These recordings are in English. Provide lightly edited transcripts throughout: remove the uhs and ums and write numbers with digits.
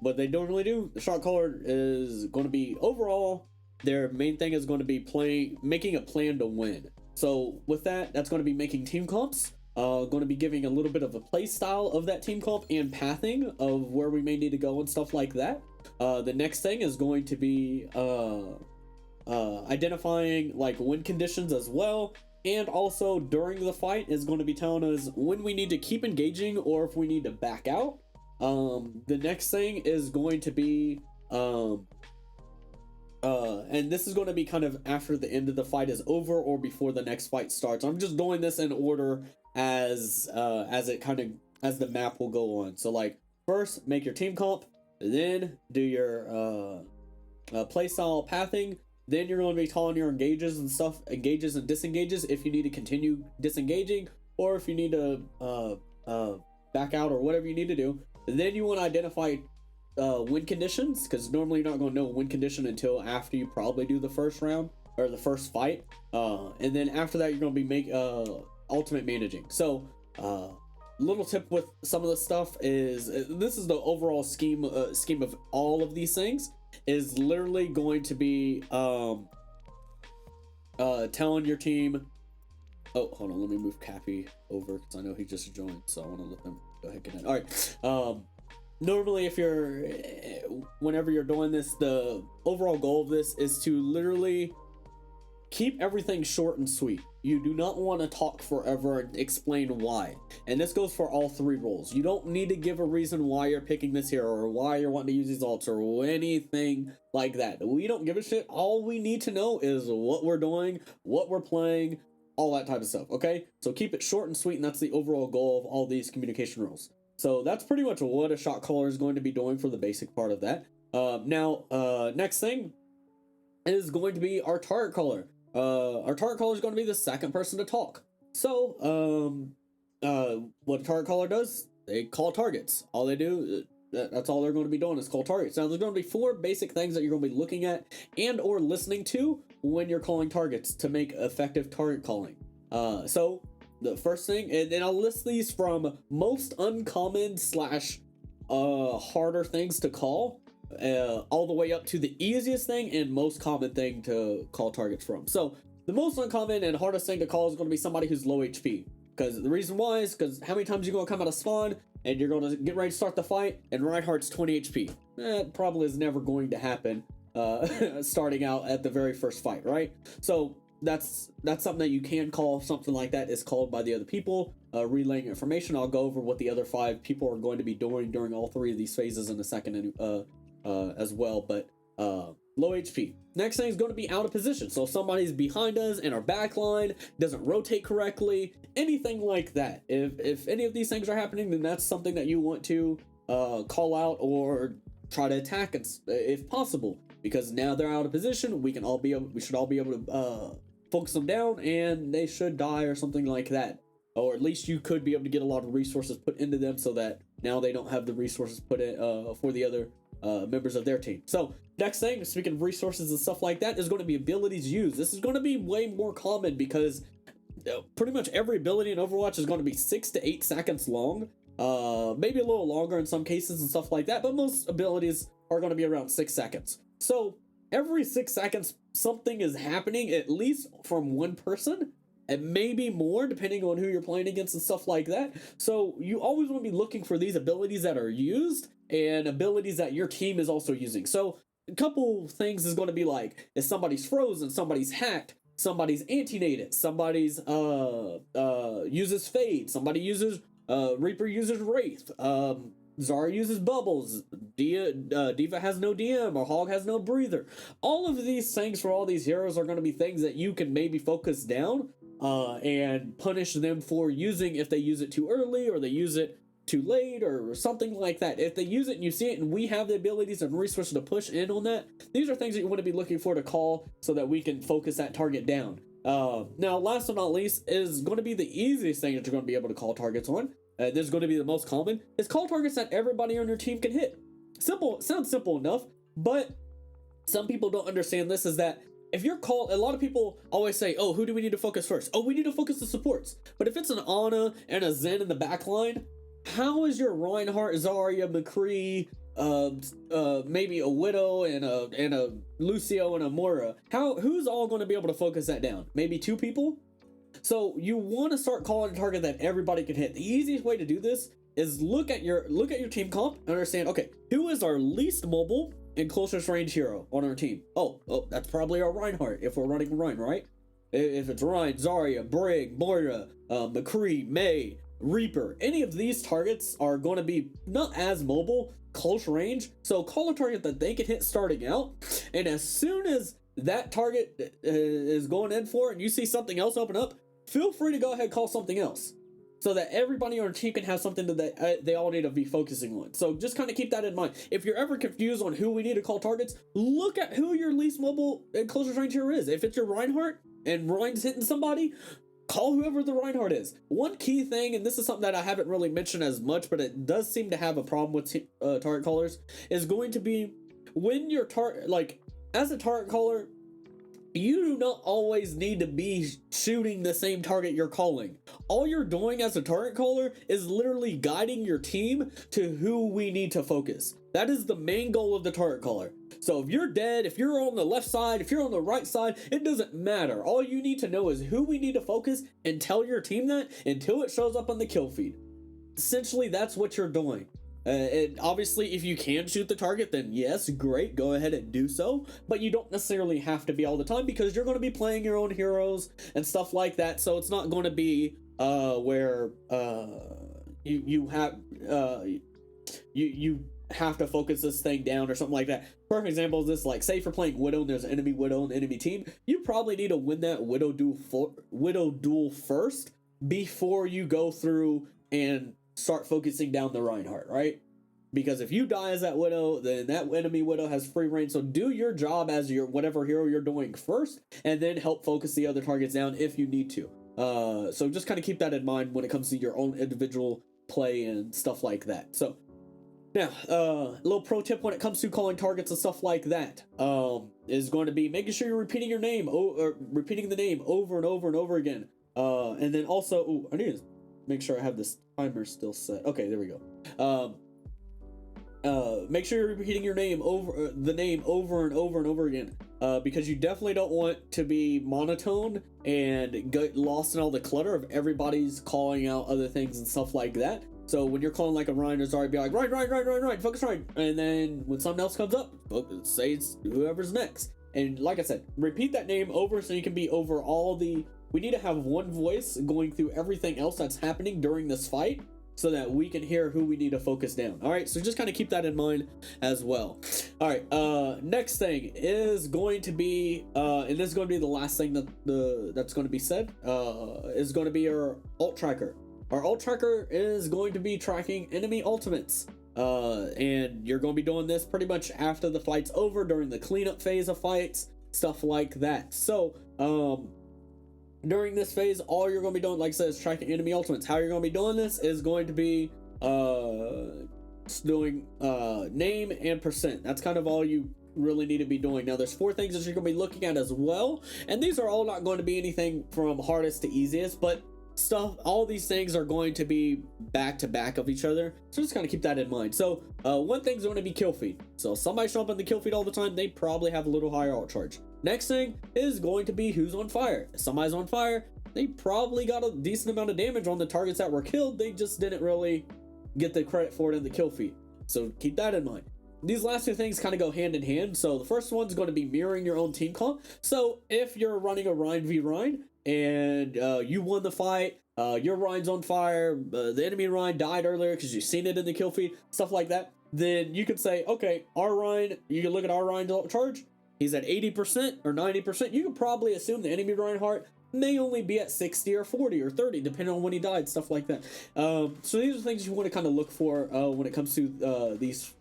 what they normally do, the shot caller is going to be overall, their main thing is going to be making a plan to win. So with that, that's going to be making team comps, going to be giving a little bit of a play style of that team comp and pathing of where we may need to go and stuff like that. The next thing is going to be identifying like win conditions as well. And also during the fight is going to be telling us when we need to keep engaging or if we need to back out. The next thing is going to be, and this is going to be kind of after the end of the fight is over or before the next fight starts. I'm just doing this in order as the map will go on. So like first make your team comp, then do your play style pathing. Then you're going to be calling your engages and stuff, engages and disengages if you need to continue disengaging or if you need to back out or whatever you need to do. Then you want to identify win conditions, because normally you're not going to know win condition until after you probably do the first round or the first fight. And then after that, you're going to be ultimate managing. So little tip with some of the stuff is this is the overall scheme of all of these things. Is literally going to be telling your team. Oh, hold on, let me move Cappy over because I know he just joined, so I want to let them go ahead and get in. All right. Normally, whenever you're doing this, the overall goal of this is to literally keep everything short and sweet. You do not want to talk forever and explain why. And this goes for all three roles. You don't need to give a reason why you're picking this hero or why you're wanting to use these ults or anything like that. We don't give a shit. All we need to know is what we're doing, what we're playing, all that type of stuff, okay? So keep it short and sweet, and that's the overall goal of all these communication rules. So that's pretty much what a shot caller is going to be doing for the basic part of that. Next thing is going to be our target caller. Our target caller is going to be the second person to talk. So, what a target caller does, they call targets. All they do, that's all they're going to be doing is call targets. Now, there's going to be 4 basic things that you're going to be looking at and or listening to when you're calling targets to make effective target calling. So, the first thing, and I'll list these from most uncommon / harder things to call, all the way up to the easiest thing and most common thing to call targets from. So the most uncommon and hardest thing to call is going to be somebody who's low HP, because the reason why is because how many times you're going to come out of spawn and you're going to get ready to start the fight and Reinhardt's 20 HP. That probably is never going to happen starting out at the very first fight, right? So that's something that you can call. Something like that is called by the other people, relaying information. I'll go over what the other 5 people are going to be doing during all 3 of these phases in a second as well, but low HP. Next thing is going to be out of position. So if somebody's behind us and our back line doesn't rotate correctly, anything like that. If any of these things are happening, then that's something that you want to call out or try to attack if possible, because now they're out of position. We should all be able to focus them down and they should die or something like that. Or at least you could be able to get a lot of resources put into them so that now they don't have the resources put in for the other members of their team. So next thing, speaking of resources and stuff like that, is going to be abilities used. This is going to be way more common because pretty much every ability in Overwatch is going to be 6 to 8 seconds long, maybe a little longer in some cases and stuff like that, but most abilities are going to be around 6 seconds. So every 6 seconds something is happening, at least from one person, and maybe more depending on who you're playing against and stuff like that. So you always want to be looking for these abilities that are used and abilities that your team is also using. So a couple things is going to be like, if somebody's frozen, somebody's hacked, somebody's anti-nated, somebody's uses fade, somebody uses Reaper uses Wraith, Zarya uses bubbles, Diva has no DM, or Hog has no breather. All of these things for all these heroes are going to be things that you can maybe focus down and punish them for using if they use it too early or they use it too late or something like that. If they use it and you see it and we have the abilities and resources to push in on that, these are things that you want to be looking for to call so that we can focus that target down. Now, last but not least is going to be the easiest thing that you're going to be able to call targets on. This is going to be the most common. Is call targets that everybody on your team can hit. Simple, sounds simple enough, but some people don't understand this, is that if you're called, a lot of people always say, oh, who do we need to focus first? Oh, we need to focus the supports. But if it's an Ana and a Zen in the back line, how is your Reinhardt, Zarya, McCree, maybe a Widow and a Lucio and a Moira. Who's all going to be able to focus that down? Maybe 2 people. So you want to start calling a target that everybody can hit. The easiest way to do this is look at your team comp and understand, okay, who is our least mobile and closest range hero on our team? Oh, that's probably our Reinhardt if we're running Rein, right? If it's Rein, Zarya, Brig, Moira, McCree, Mei, Reaper, any of these targets are going to be not as mobile, close range. So call a target that they can hit starting out, and as soon as that target is going in for it and you see something else open up, feel free to go ahead and call something else, so that everybody on your team can have something that they all need to be focusing on. So just kind of keep that in mind. If you're ever confused on who we need to call targets, look at who your least mobile and closest range hero is. If it's your Reinhardt and Rein's hitting somebody, call whoever the Reinhardt is. One key thing, and this is something that I haven't really mentioned as much, but it does seem to have a problem with target callers, is going to be when you're as a target caller, you do not always need to be shooting the same target you're calling. All you're doing as a target caller is literally guiding your team to who we need to focus. That is the main goal of the target caller. So if you're dead, if you're on the left side, if you're on the right side, it doesn't matter. All you need to know is who we need to focus, and tell your team that until it shows up on the kill feed. Essentially, that's what you're doing. And obviously, if you can shoot the target, then yes, great, go ahead and do so. But you don't necessarily have to be all the time, because you're going to be playing your own heroes and stuff like that. So it's not going to be where you have to focus this thing down or something like that. Perfect example is this, like, say if you're playing Widow and there's an enemy Widow on the enemy team, you probably need to win that Widow duel first before you go through and start focusing down the Reinhardt, right? Because if you die as that Widow, then that enemy Widow has free reign. So do your job as your whatever hero you're doing first, and then help focus the other targets down if you need to. So just kind of keep that in mind when it comes to your own individual play and stuff like that. So now, a little pro tip when it comes to calling targets and stuff like that is going to be making sure you're repeating your name, or repeating the name over and over and over again. And then also, I need to make sure I have this timer still set. Okay, there we go. Make sure you're repeating your name over and over and over again, because you definitely don't want to be monotone and get lost in all the clutter of everybody's calling out other things and stuff like that. So when you're calling like a Ryan or Zarya, be like, right, focus right. And then when something else comes up, say it's whoever's next. And like I said, repeat that name over so you can be over all the... We need to have one voice going through everything else that's happening during this fight, so that we can hear who we need to focus down. All right, so just kind of keep that in mind as well. All right, next thing is going to be, and this is going to be the last thing that's going to be said, is going to be our ult tracker. Our ult tracker is going to be tracking enemy ultimates. And you're going to be doing this pretty much after the fight's over, during the cleanup phase of fights, stuff like that. So, during this phase, all you're going to be doing, like I said, is tracking enemy ultimates. How you're going to be doing this is going to be doing name and percent. That's kind of all you really need to be doing. Now, there's 4 things that you're going to be looking at as well, and these are all not going to be anything from hardest to easiest, but all these things are going to be back to back of each other, so just kind of keep that in mind. So one thing's going to be kill feed. So somebody show up in the kill feed all the time, they probably have a little higher ult charge. Next thing is going to be who's on fire. If somebody's on fire, they probably got a decent amount of damage on the targets that were killed. They just didn't really get the credit for it in the kill feed, so keep that in mind. These last 2 things kind of go hand in hand. So the first one's going to be mirroring your own team comp. So if you're running a Rein v Rein and you won the fight, your Rein's on fire, the enemy Rein died earlier because you've seen it in the kill feed, stuff like that, then you could say, okay, our Rein, you can look at our Rein's ult charge, he's at 80% or 90%. You could probably assume the enemy Reinhardt may only be at 60 or 40 or 30, depending on when he died, stuff like that. So these are things you want to kind of look for when it comes to these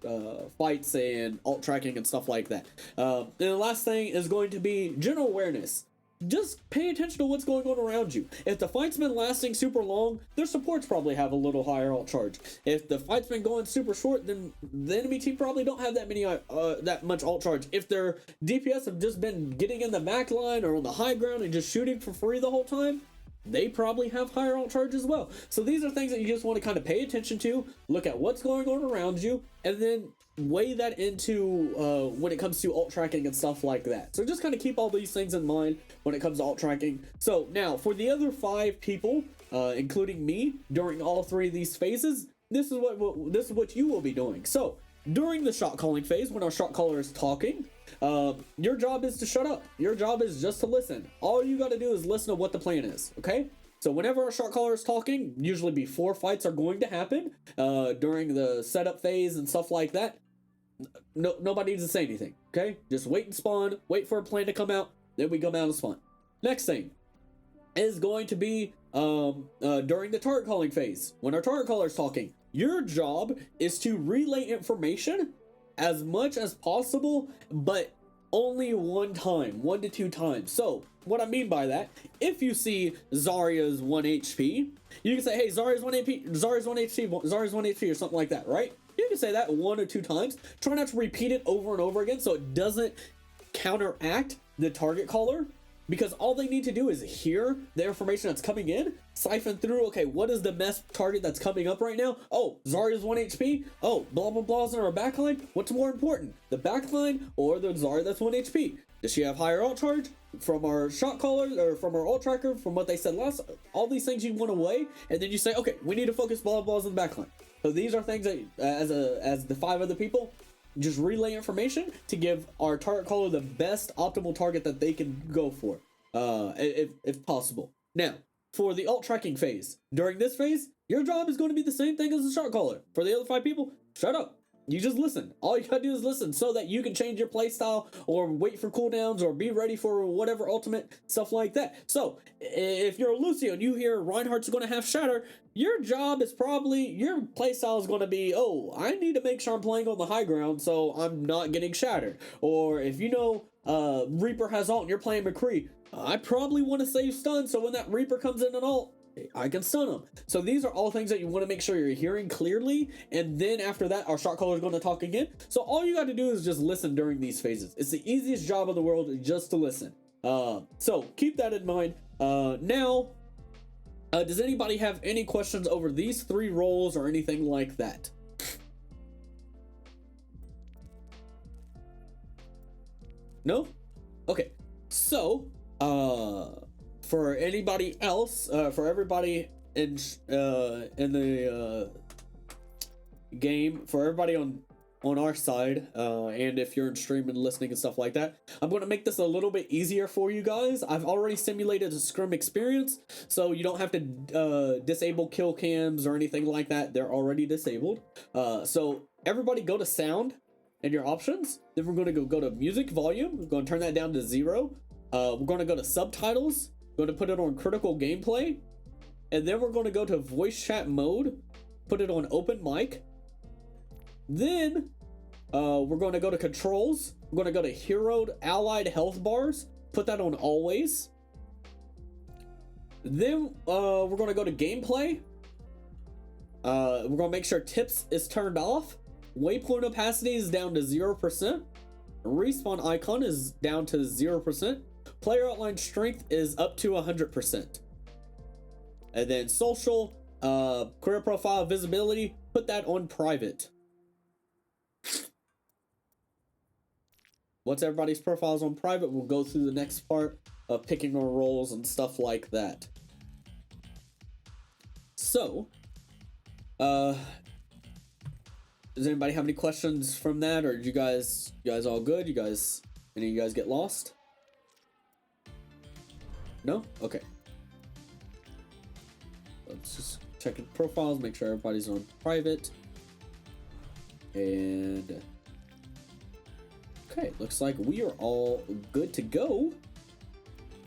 fights and ult tracking and stuff like that. And the last thing is going to be general awareness. Just pay attention to what's going on around you. If the fight's been lasting super long, their supports probably have a little higher ult charge. If the fight's been going super short, then the enemy team probably don't have that much ult charge. If their DPS have just been getting in the back line or on the high ground and just shooting for free the whole time, they probably have higher alt charge as well. So these are things that you just want to kind of pay attention to, look at what's going on around you, and then weigh that into when it comes to alt tracking and stuff like that. So just kind of keep all these things in mind when it comes to alt tracking. So now for the other 5 people, including me, during all 3 of these phases, this is what you will be doing. So during the shot calling phase, when our shot caller is talking, your job is to shut up. Your job is just to listen. All you got to do is listen to what the plan is, okay? So whenever our shot caller is talking, usually before fights are going to happen, during the setup phase and stuff like that, nobody needs to say anything, okay? Just wait and spawn, wait for a plan to come out, then we come out and spawn. Next thing is going to be during the target calling phase. When our target caller is talking, your job is to relay information as much as possible, but only 1 to 2 times. So what I mean by that, if you see Zarya's 1 HP, you can say, hey, Zarya's 1 HP, Zarya's 1 HP, Zarya's 1 HP, or something like that, right? You can say that 1 or 2 times. Try not to repeat it over and over again so it doesn't counteract the target caller, because all they need to do is hear the information that's coming in, siphon through, okay, what is the best target that's coming up right now? Oh, Zarya's 1 HP. Oh, blah, blah, blah's in our backline. What's more important, the backline or the Zarya that's 1 HP? Does she have higher alt charge? From our shot caller or from our alt tracker, from what they said last, all these things you want to weigh, and then you say, okay, we need to focus blah, blah's in the backline. So these are things that, as the 5 other people, just relay information to give our target caller the best optimal target that they can go for, if possible. Now, for the alt tracking phase, during this phase, your job is going to be the same thing as the shot caller. For the other 5 people, shut up. You just listen. All you gotta do is listen so that you can change your playstyle or wait for cooldowns or be ready for whatever ultimate, stuff like that. So, if you're a Lucio and you hear Reinhardt's gonna have Shatter, your job is probably, your playstyle is gonna be, oh, I need to make sure I'm playing on the high ground so I'm not getting shattered. Or if you know Reaper has ult and you're playing McCree, I probably want to save stun so when that Reaper comes in an ult, I can stun him. So these are all things that you want to make sure you're hearing clearly, and then after that, our shot caller is going to talk again. So all you got to do is just listen during these phases. It's the easiest job in the world, just to listen. So keep that in mind. Now, does anybody have any questions over these 3 roles or anything like that? No? Okay. So, for anybody else, for everybody in the game, for everybody on our side, and if you're in stream and listening and stuff like that, I'm going to make this a little bit easier for you guys. I've already simulated a scrim experience, so you don't have to disable kill cams or anything like that. They're already disabled. So everybody go to sound and your options. Then we're going to go to music volume. We're going to turn that down to 0. We're going to go to subtitles. Going to put it on critical gameplay, and then we're going to go to voice chat mode, put it on open mic. Then we're going to go to controls. We're going to go to heroed allied health bars, put that on always. Then we're going to go to gameplay. We're going to make sure tips is turned off. Waypoint opacity is down to 0%. Respawn icon is down to 0%. Player outline strength is up to 100%. And then social, career profile visibility, put that on private. Once everybody's profile is on private, we'll go through the next part of picking our roles and stuff like that. So, does anybody have any questions from that, or you guys all good? Any of you guys get lost? No? Okay. Let's just check the profiles, make sure everybody's on private. And okay, looks like we are all good to go.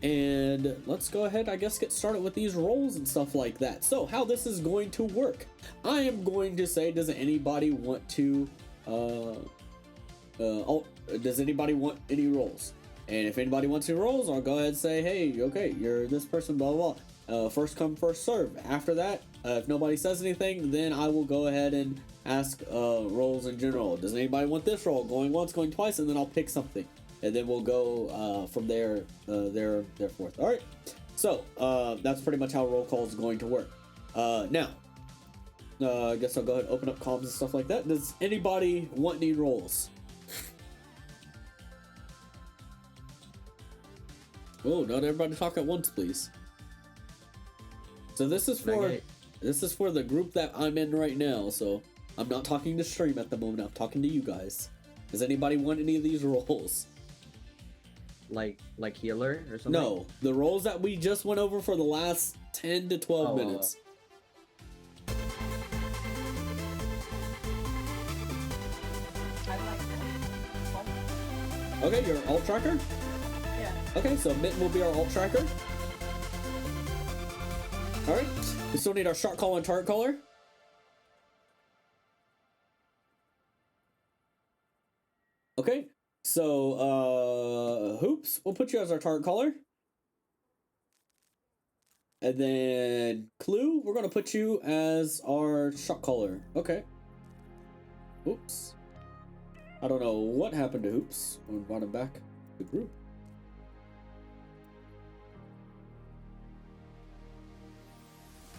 And let's go ahead, I guess, get started with these roles and stuff like that. So how this is going to work. I am going to say, does anybody want to does anybody want any roles? And if anybody wants any roles, I'll go ahead and say, hey, okay, you're this person, blah, blah, blah. First come, first serve. After that, if nobody says anything, then I will go ahead and ask roles in general. Does anybody want this role? Going once, going twice, and then I'll pick something. And then we'll go from there forth. All right. So that's pretty much how roll call is going to work. Now, I guess I'll go ahead and open up comms and stuff like that. Does anybody want any rolls? Oh, not everybody talk at once, please. So this is for the group that I'm in right now. So I'm not talking to stream at the moment. I'm talking to you guys. Does anybody want any of these rolls? Like healer or something? No, the rolls that we just went over for the last 10 to 12 minutes. Okay, you're an alt tracker? Yeah. Okay, so Mitten will be our alt tracker. Alright, we still need our shot caller and target caller. Okay, so Hoops, we'll put you as our target caller. And then Clue, we're gonna put you as our shot caller. Okay. Oops. I don't know what happened to Hoops. We brought him back to the group.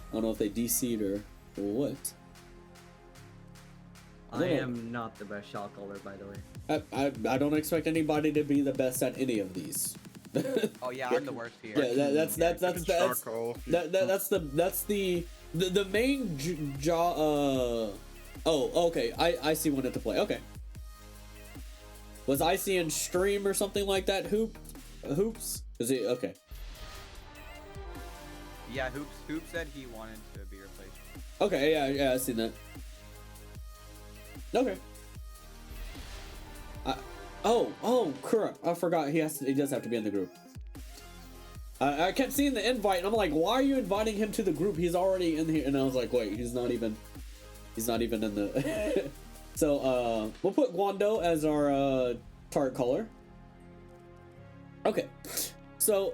I don't know if they DC'd or what. I am not the best shot caller, by the way. I don't expect anybody to be the best at any of these. Oh yeah, I'm the worst here. Yeah, that's the main oh, okay. I see when to play. Okay. Was I seeing stream or something like that? Hoops? Is it okay? Yeah, Hoops said he wanted to be replaced. Okay, yeah, I seen that. Okay. Oh, correct. I forgot he does have to be in the group. I kept seeing the invite and I'm like, why are you inviting him to the group? He's already in here. And I was like, wait, he's not even in the So we'll put Guando as our target caller. Okay. So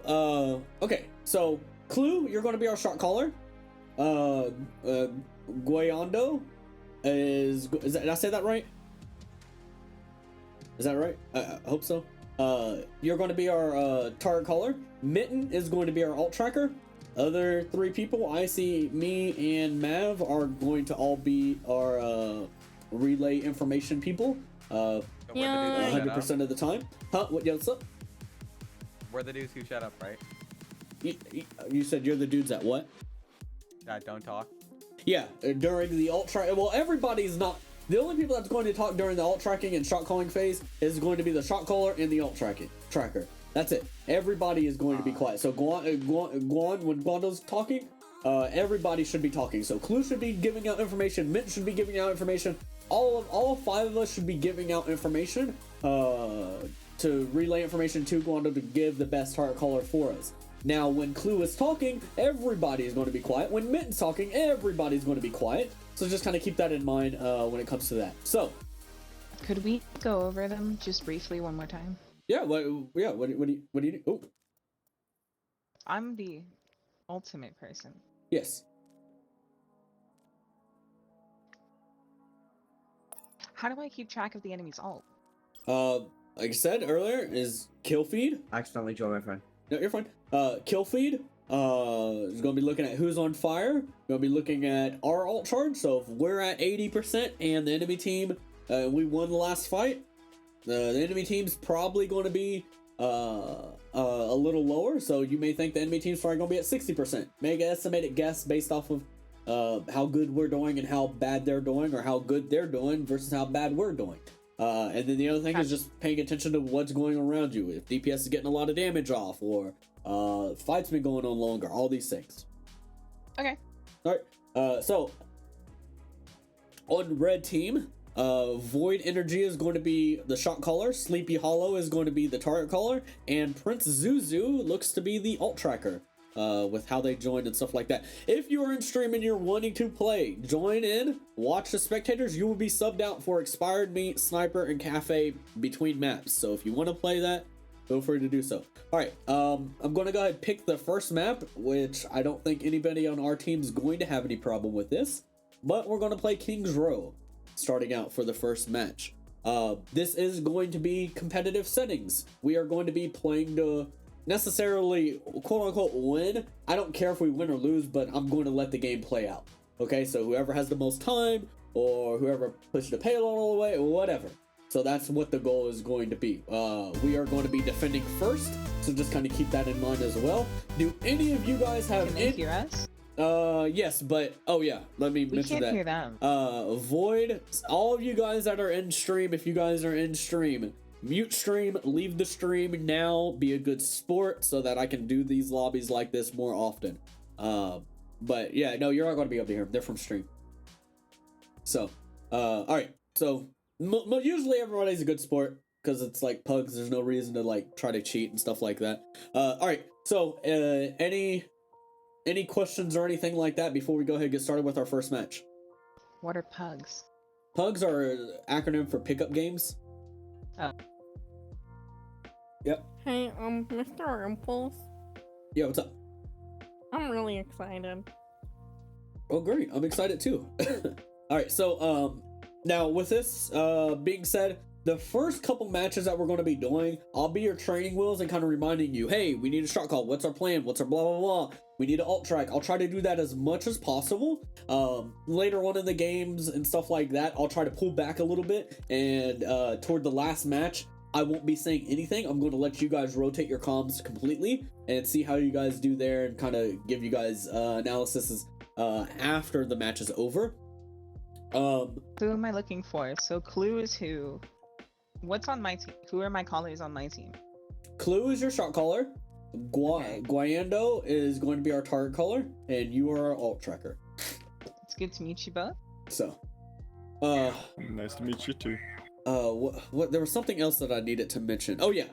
Clue, you're gonna be our shot caller. Guayando did I say that right? Is that right? I hope so. You're going to be our target caller. Mitten is going to be our alt tracker. Other three people, I see me and Mav are going to all be our relay information people. 100% of the time. Huh? What's up? We're the dudes who shut up, right? You said you're the dudes at what? That don't talk. Yeah, during the alt track. Well, everybody's not. The only people that's going to talk during the alt tracking and shot calling phase is going to be the shot caller and the alt tracker. That's it. Everybody is going to be quiet. So when Guando's talking, everybody should be talking. So Clue should be giving out information. Mint should be giving out information. All five of us should be giving out information to relay information to Guando to give the best target caller for us. Now, when Clue is talking, everybody is going to be quiet. When Mitten's talking, everybody's going to be quiet. So just kind of keep that in mind when it comes to that. So, could we go over them just briefly one more time? Yeah. What do you do? Oh, I'm the ultimate person. Yes. How do I keep track of the enemy's ult? Like I said earlier, is kill feed. I accidentally joined my friend. No, you're fine. Kill feed. Is gonna be looking at who's on fire. Gonna be looking at our alt charge. So if we're at 80% and the enemy team, we won the last fight, the enemy team's probably going to be a little lower. So you may think the enemy team's probably gonna be at 60%. Make an estimated guess based off of how good we're doing and how bad they're doing, or how good they're doing versus how bad we're doing. And then the other thing is just paying attention to what's going around you. If DPS is getting a lot of damage off, or fight's been going on longer, all these things. Okay. All right. So on red team, Void Energy is going to be the shot caller. Sleepy Hollow is going to be the target caller, and Prince Zuzu looks to be the alt tracker. With how they joined and stuff like that. If you are in stream and you're wanting to play, join in, watch the spectators. You will be subbed out for Expired Meat, Sniper, and Cafe between maps. So if you want to play that, feel free to do so. All right, I'm going to go ahead and pick the first map, which I don't think anybody on our team is going to have any problem with this, but we're going to play King's Row, starting out for the first match. This is going to be competitive settings. We are going to be playing to necessarily quote unquote win. I don't care if we win or lose, but I'm going to let the game play out. Okay, so whoever has the most time or whoever pushed the payload all the way, whatever. So that's what the goal is going to be. We are going to be defending first, so just kind of keep that in mind as well. Do any of you guys have Can they hear us? Yes, but oh yeah, let me We mention can't that. hear them. Void, all of you guys that are in stream, if you guys are in stream, mute stream, leave the stream now, be a good sport so that I can do these lobbies like this more often. But yeah, no, you're not going to be able to hear them. They're from stream. So, all right. So usually everybody's a good sport because it's like PUGS. There's no reason to like try to cheat and stuff like that. All right. So, any questions or anything like that before we go ahead and get started with our first match? What are pugs? PUGS are an acronym for pickup games. Yep. Hey, Mr. Mpulse. Yeah, what's up? I'm really excited. Oh, great. I'm excited too. All right, so now with this being said, the first couple matches that we're going to be doing, I'll be your training wheels and kind of reminding you, hey, we need a shot call. What's our plan? What's our blah, blah, blah. We need an alt track. I'll try to do that as much as possible. Later on in the games and stuff like that, I'll try to pull back a little bit. And toward the last match, I won't be saying anything. I'm going to let you guys rotate your comms completely and see how you guys do there and kind of give you guys analysis after the match is over. Who am I looking for? So Clue is who? What's on my team? Who are my callers on my team? Clue is your shot caller. Guayando is going to be our target caller, and you are our alt tracker. It's good to meet you both. So, nice to meet you too. what? There was something else that I needed to mention. Oh yeah,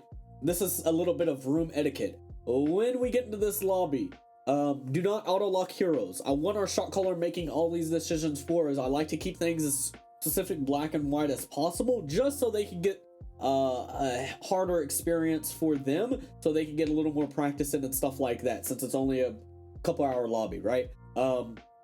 this is a little bit of room etiquette. When we get into this lobby, do not auto lock heroes. I want our shot caller making all these decisions for us. I like to keep things as specific black and white as possible, just so they can get a harder experience for them, so they can get a little more practice in and stuff like that, since it's only a couple hour lobby, right?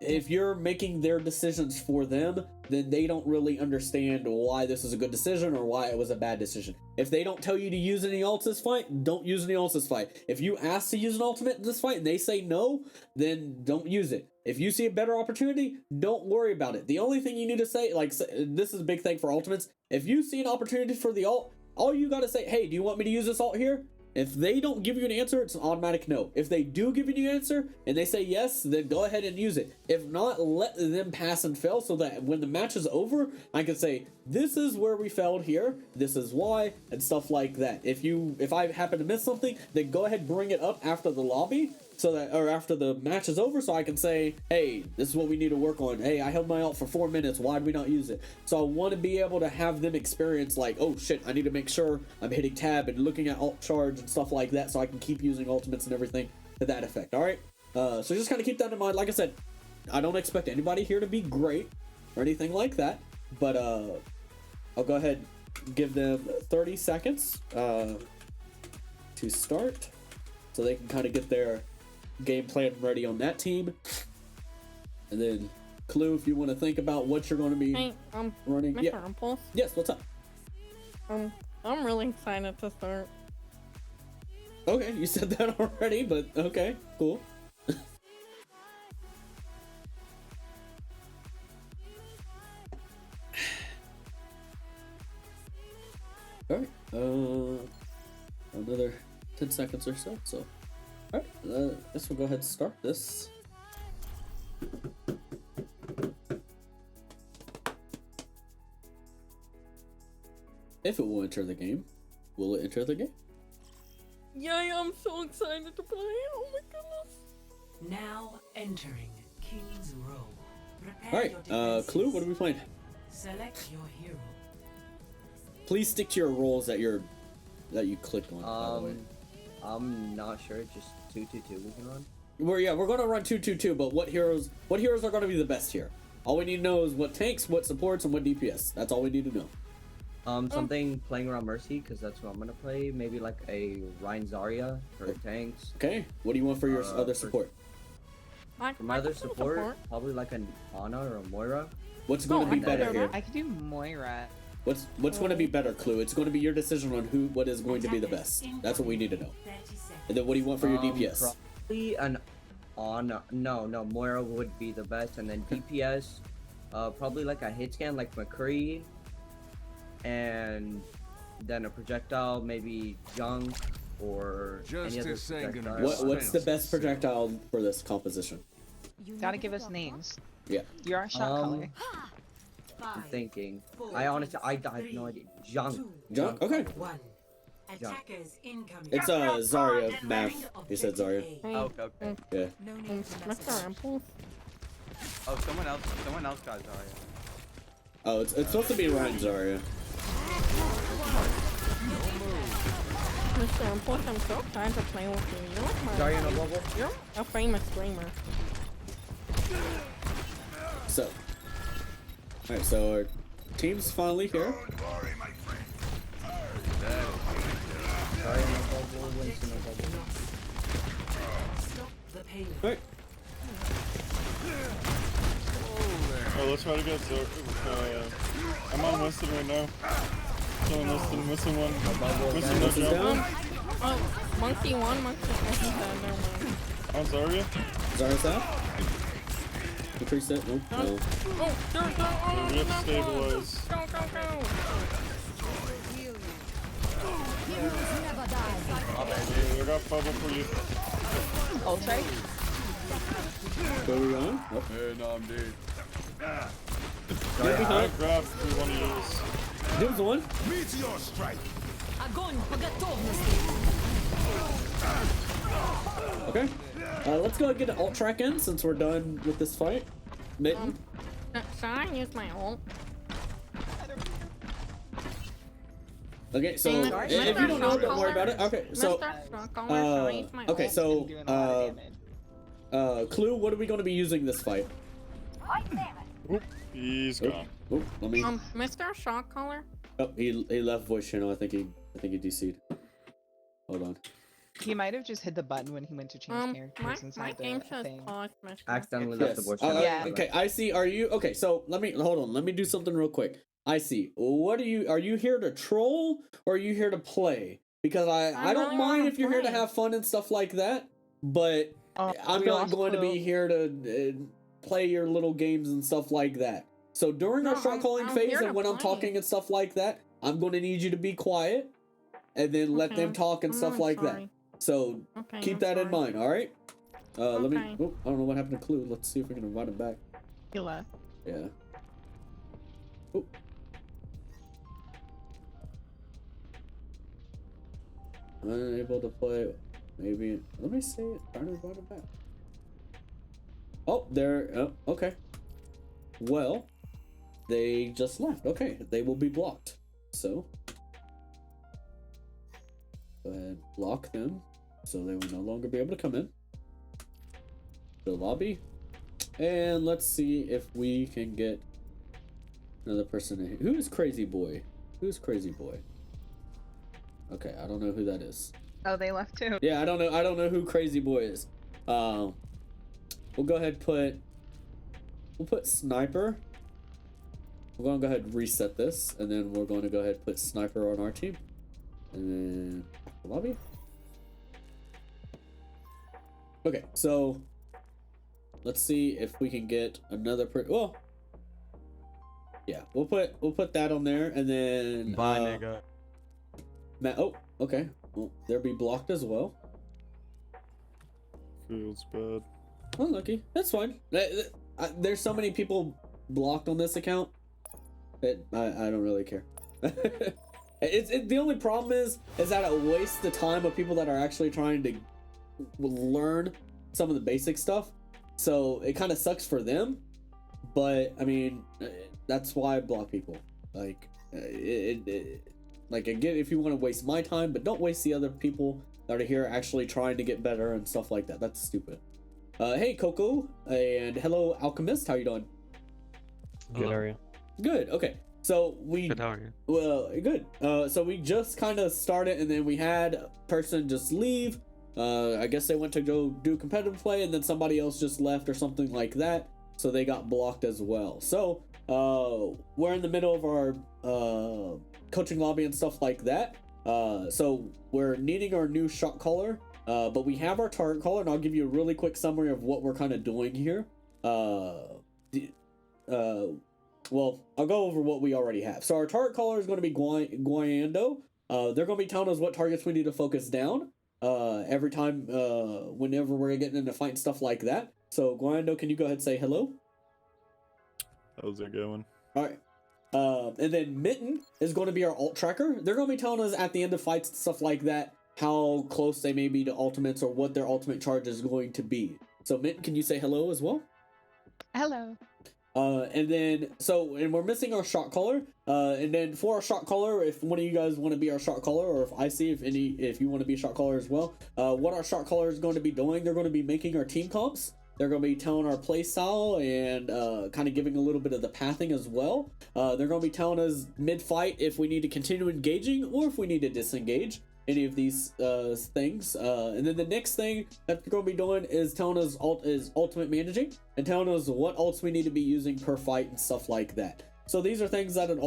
If you're making their decisions for them, then they don't really understand why this is a good decision or why it was a bad decision. If they don't tell you to use any ults this fight, don't use any ults this fight. If you ask to use an ultimate in this fight and they say no, then don't use it. If you see a better opportunity, don't worry about it. The only thing you need to say, like, this is a big thing for ultimates. If you see an opportunity for the ult, all you gotta say, hey, do you want me to use this ult here? If they don't give you an answer, it's an automatic no. If they do give you an answer and they say yes, then go ahead and use it. If not, let them pass and fail so that when the match is over, I can say, this is where we failed here, this is why, and stuff like that. If I happen to miss something, then go ahead and bring it up after the lobby, so that, or after the match is over, so I can say, hey, this is what we need to work on. Hey, I held my ult for 4 minutes, why did we not use it? So I want to be able to have them experience like, oh shit, I need to make sure I'm hitting tab and looking at alt charge and stuff like that, so I can keep using ultimates and everything to that effect. All right, so just kind of keep that in mind. Like I said, I don't expect anybody here to be great or anything like that, but I'll go ahead and give them 30 seconds to start, so they can kind of get their game plan ready on that team. And then Clue, if you want to think about what you're going to be Hey, running. Mr. Yeah. Mpulse. Yes, what's up? I'm really excited to start. Okay, you said that already, but okay, cool. Alright, another 10 seconds or so, alright, I guess we'll go ahead and start this. If it will enter the game, will it enter the game? Yay, I'm so excited to play. Oh my goodness. Now entering King's Row. Prepare Alright, your defenses. Clue, what are we playing? Select your hero. Please stick to your roles that you clicked on, by the way. I'm not sure. Just 2-2-2 we can run. We're gonna run 2-2-2, but what heroes are gonna be the best here? All we need to know is what tanks, what supports, and what DPS. That's all we need to know. Something playing around Mercy, because that's what I'm gonna play. Maybe like a Rein Zarya for tanks. Okay, what do you want for your other support? For my other support, probably like an Ana or a Moira. What's going to be better here? I could do Moira. What's going to be better, Clue? It's going to be your decision on what is going to be the best. That's what we need to know. 30 seconds. And then what do you want for your DPS? Probably an no, Moira would be the best, and then DPS, probably like a hit scan like McCree, and then a projectile, maybe junk or any other projectile. What's the best projectile for this composition? Gotta give us names. Yeah. You're our shot caller. I'm thinking. I honestly, I have no idea. Junk. Junk? Okay. Attackers incoming. It's Zarya math. You said Zarya. Okay. Yeah. No need to mess Mr. Mpulse. Oh, someone else got Zarya. Oh, it's supposed to be Ryan Zarya. Mr. Mpulse, I'm so excited to play with you. You're like my... Zarya no bubble? You're a famous streamer. So. Alright, so our team's finally here. Zarya no bubble, Winston no bubble. stop the payload. Alright. Oh, let's try to get I'm on Winston right now. Killing Winston, missing one. Winston no Winston's jump. down. Monkey 1, Monkey 2, never mind. On Zarya. Zarya's out. Increase it. No. Oh, there, oh, We have to that stabilize. one. Go. I got bubble for you. Ultra. Where are we going? Oh. Hey, no, I'm dead. You're I behind. grabbed for one of yours. There's one. Okay. Let's go and get an alt track in since we're done with this fight. Mitten. Should I use my ult? Okay, so Mr. if you don't know, don't worry about it. Okay, so Mr. Shotcaller, should I use my okay, ult? so Doing a lot of damage. Clue, what are we going to be using this fight? Oop, he's gone. Oh, let me. Mr. Shotcaller? Oh, he left voice channel. I think he DC'd. Hold on. He might have just hit the button when he went to change characters my inside game the says thing. pause, Mr. Accidentally left the Yes. voice channel. Yeah. Okay, I see. Are you okay? So hold on. Let me do something real quick. I see. What are you here to troll or are you here to play? Because I don't really mind wanna if you're here to play. have fun and stuff like that, but I'm we not lost going to be Clue. here to play your little games and stuff like that. So during our No, shot calling I'm phase here and to when I'm play. talking and stuff like that, I'm going to need you to be quiet and then let Okay, them talk and I'm stuff really like that. sorry. So Okay, keep I'm that in sorry. mind, all right? Let me. Okay. Oh, I don't know what happened to Clue. Let's see if we can invite him back. He left. Yeah. Oh. Unable to play. Maybe. Let me see it. Try to invite him back. Oh, there. Oh, okay. Well, they just left. Okay, they will be blocked. So, go ahead, block them, so they will no longer be able to come in the lobby. And let's see if we can get another person in. Who is Crazy Boy? Who's Crazy Boy? Okay, I don't know who that is. Oh, they left too. Yeah, I don't know who Crazy Boy is. We'll go ahead we'll put Sniper. We're gonna go ahead and reset this, and then we're going to go ahead and put Sniper on our team, and then lobby. Okay, so let's see if we can get another well, yeah, we'll put that on there, and then Bye, nigga. Oh, okay. Well, they'll be blocked as well. Feels bad. Unlucky. That's fine. There's so many people blocked on this account that I don't really care. The only problem is that it wastes the time of people that are actually trying to learn some of the basic stuff. So it kind of sucks for them. But I mean, that's why I block people. Like like again, if you want to waste my time, but don't waste the other people that are here actually trying to get better and stuff like that. That's stupid. Hey Coco, and hello Alchemist, how you doing? Good, how are you? Good. Okay. So we Good, how are you? well, good. So we just kind of started, and then we had a person just leave. I guess they went to go do competitive play, and then somebody else just left or something like that. So they got blocked as well. So we're in the middle of our coaching lobby and stuff like that. So we're needing our new shot caller. But we have our target caller, and I'll give you a really quick summary of what we're kind of doing here. Well, I'll go over what we already have. So our target caller is going to be Guayando. They're going to be telling us what targets we need to focus down every time, whenever we're getting into fight and stuff like that. So Guayando, can you go ahead and say hello? How's it going? All right. And then Mitten is going to be our ult tracker. They're going to be telling us at the end of fights and stuff like that how close they may be to ultimates or what their ultimate charge is going to be. So Mitten, can you say hello as well? Hello. And then, and we're missing our shot caller. And then for our shot caller, if one of you guys want to be our shot caller, or if I see if you want to be a shot caller as well, what our shot caller is going to be doing, they're going to be making our team comps. They're going to be telling our play style and kind of giving a little bit of the pathing as well. They're going to be telling us mid-fight if we need to continue engaging or if we need to disengage any of these things. And then the next thing that they're going to be doing is telling us ultimate managing and telling us what ults we need to be using per fight and stuff like that. So these are things that an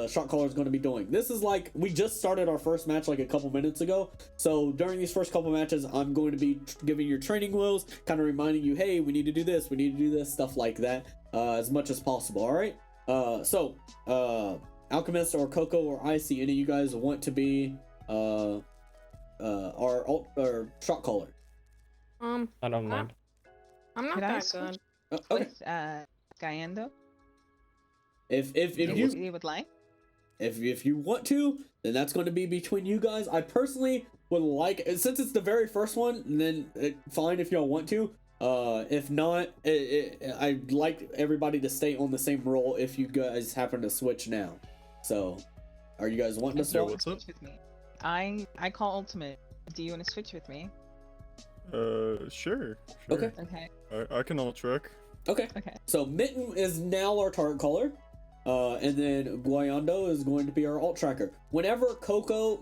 shot caller is going to be doing. This is like, we just started our first match like a couple minutes ago. So during these first couple matches, I'm going to be giving your training wheels, kind of reminding you, hey, we need to do this, stuff like that, as much as possible. All right. Alchemist or Coco or Icy, any of you guys want to be our shot caller? I don't mind. I'm not Could I that switch good. Okay. with Gayendo? If You would like? If you want to, then that's going to be between you guys. I personally would like, since it's the very first one, then fine if y'all want to. If not, I'd like everybody to stay on the same role if you guys happen to switch now. So, are you guys wanting to switch? what's up? With me. I call ultimate. Do you want to switch with me? Sure. Okay. Okay. I can ult track. Okay. Okay. So Mitten is now our target caller. And then Guayando is going to be our ult tracker. Whenever Coco,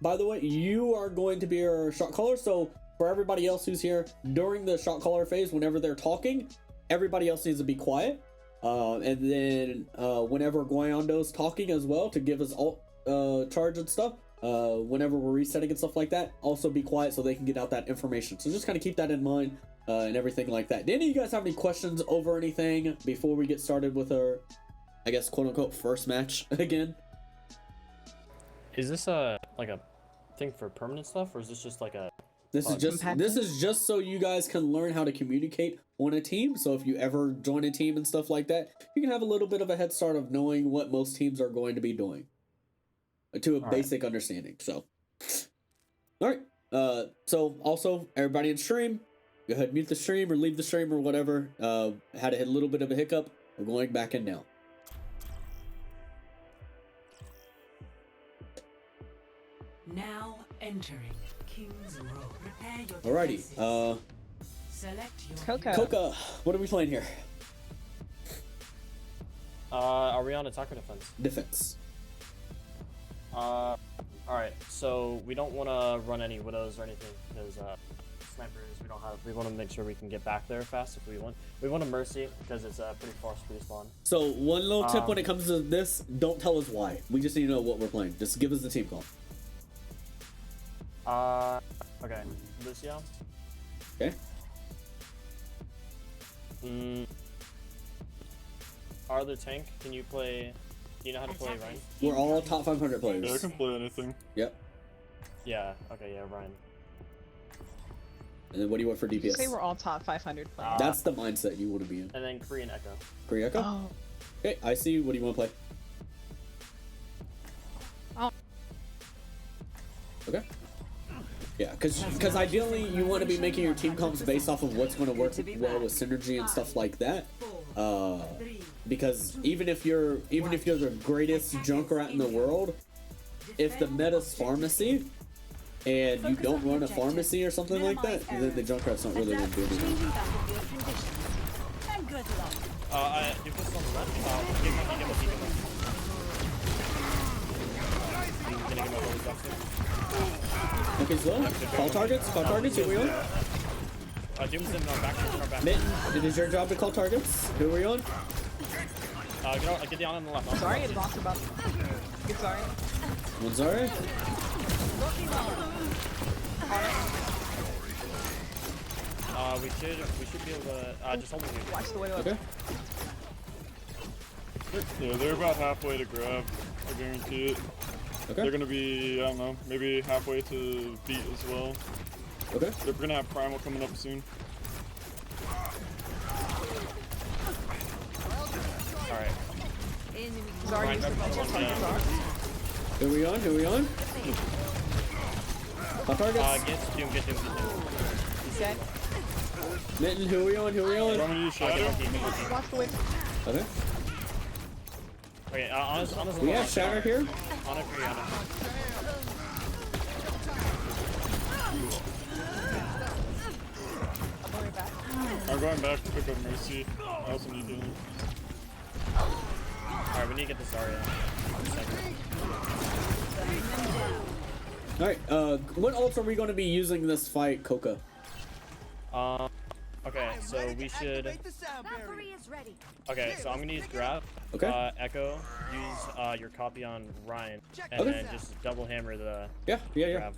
by the way, you are going to be our shot caller. So for everybody else who's here during the shot caller phase, whenever they're talking, everybody else needs to be quiet. And then whenever Guayando's talking as well to give us ult charge and stuff, whenever we're resetting and stuff like that, also be quiet so they can get out that information. So just kind of keep that in mind. And everything like that. Did any of you guys have any questions over anything before we get started with our, I guess, quote unquote, first match again? Is this a thing for permanent stuff, or is this just like a? This is just so you guys can learn how to communicate on a team. So if you ever join a team and stuff like that, you can have a little bit of a head start of knowing what most teams are going to be doing, to a basic understanding. So, all right. So also everybody in stream, go ahead, mute the stream or leave the stream or whatever. Had a little bit of a hiccup. We're going back in now. Now entering King's Row. Prepare your Alrighty. devices. Select your Coco. Coca, what are we playing here? Are we on attack or defense? Defense. Alright, so we don't want to run any widows or anything, because snipers we want to make sure we can get back there fast if we want. We want a mercy because it's pretty fast respawn. So one little tip when it comes to this, don't tell us why. We just need to know what we're playing. Just give us the team call. Okay, Lucio. Okay. Arthur Tank, can you play? Do you know how to play Ryan? We're all top 500 Yeah, I players. can play anything. Yep. Yeah. Okay. Yeah, Ryan. And then what do you want for Did you say DPS? we're all top 500 players? That's the mindset you want to be in. And then Korean Echo. Korea Echo? Oh, Okay, I see. What do you want to play? Oh. Okay. Yeah, because ideally you want to be making your team comps based off of what's going to work well with synergy and stuff like that. Because even if you're the greatest Junkrat in the world, if the meta's pharmacy and you don't run a pharmacy or something like that, then the Junkrat's not really going to do anything. You put on the left. Give him I'm gonna give him a holy doctor. Okay, so call targets, here we are. Doom's in our back. Mitten, it is your job to call targets. Who are we on? Get the on the left. Sorry, it's lost about. Get sorry. One sorry. We should be able to just hold it here. Watch the way up. Okay. Yeah, they're about halfway to grab. I guarantee it. Okay. They're gonna be, I don't know, maybe halfway to beat as well. Okay. They're gonna have Primal coming up soon. Alright. Sorry, use the bubble target box. Here we on. Here we on. Hot targets. Get Doom. Dead. Mitten. Who we on? Who we You on? want me to use Shadow? Watch the way. Okay. Okay, on this We have Shatter here. On it for Yana. I'm going back to pick up Mercy. I also need healing. Alright, we need to get this Zarya. All right. What ults are we going to be using this fight, Coca? Okay, so we should. Okay, so I'm gonna use Grab. Okay. Echo. Use your copy on Ryan, and Okay. then just double hammer the Yeah. Grab.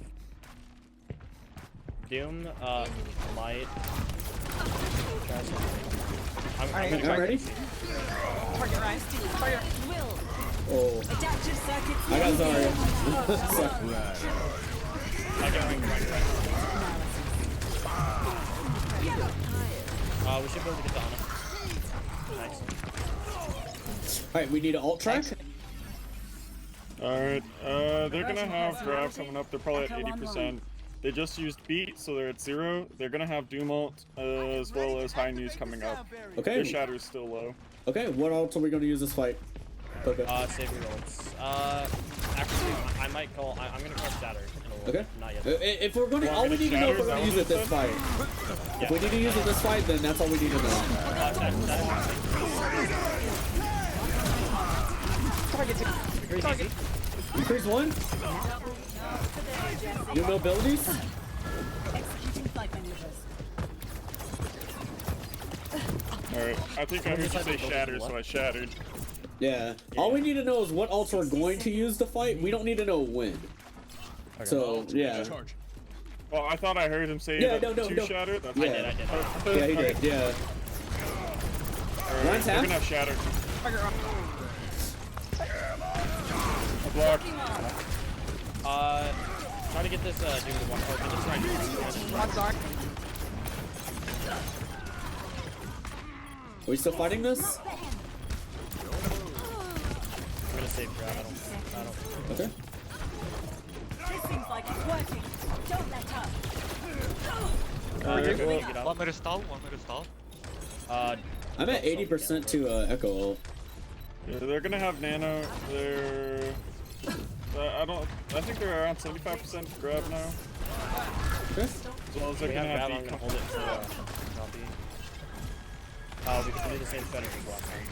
Doom. Might. I'm ready. Target Ryan. Target. Oh. I got Zarya. We should be able to get the Ana. Nice. Alright, we need an alt track. Alright, they're gonna have Grab coming up. They're probably at 80%. They just used Beat, so they're at 0. They're gonna have Doom ult, as well as High News coming up. Okay. Their Shatter's still low. Okay, what ult are we going to use this fight? Okay. Save your ults. Actually, I might call. I'm gonna call Shatter. Okay. Not yet. If we're going to, all we need to know if we're going to use it this fight. If we need to use it this fight, then that's all we need to know. Target. Increase 1. New abilities. Alright, I think I heard you say Shatter, so I shattered. Yeah. All we need to know is what ults we're going to use to fight. We don't need to know when. Okay. So, yeah. Well, I thought I heard him say Yeah, that no. Shatter. That's Yeah. I did. Yeah, he did. Yeah. Ryan's They're half. gonna have Shatter. Target Ryan. A block. Try to get this Doom to one. Oh, get this right. Watch Zarya. Are we still fighting this? I'm gonna save Grab. I don't. Okay. One minute stall. I'm at 80% to Echo ult. Yeah, they're gonna have Nano. They're. I think they're around 75% Grab now. Okay. As well as they're We gonna have have Grab. I'm Beat. gonna hold it for copy. We can do the same strategy as last time.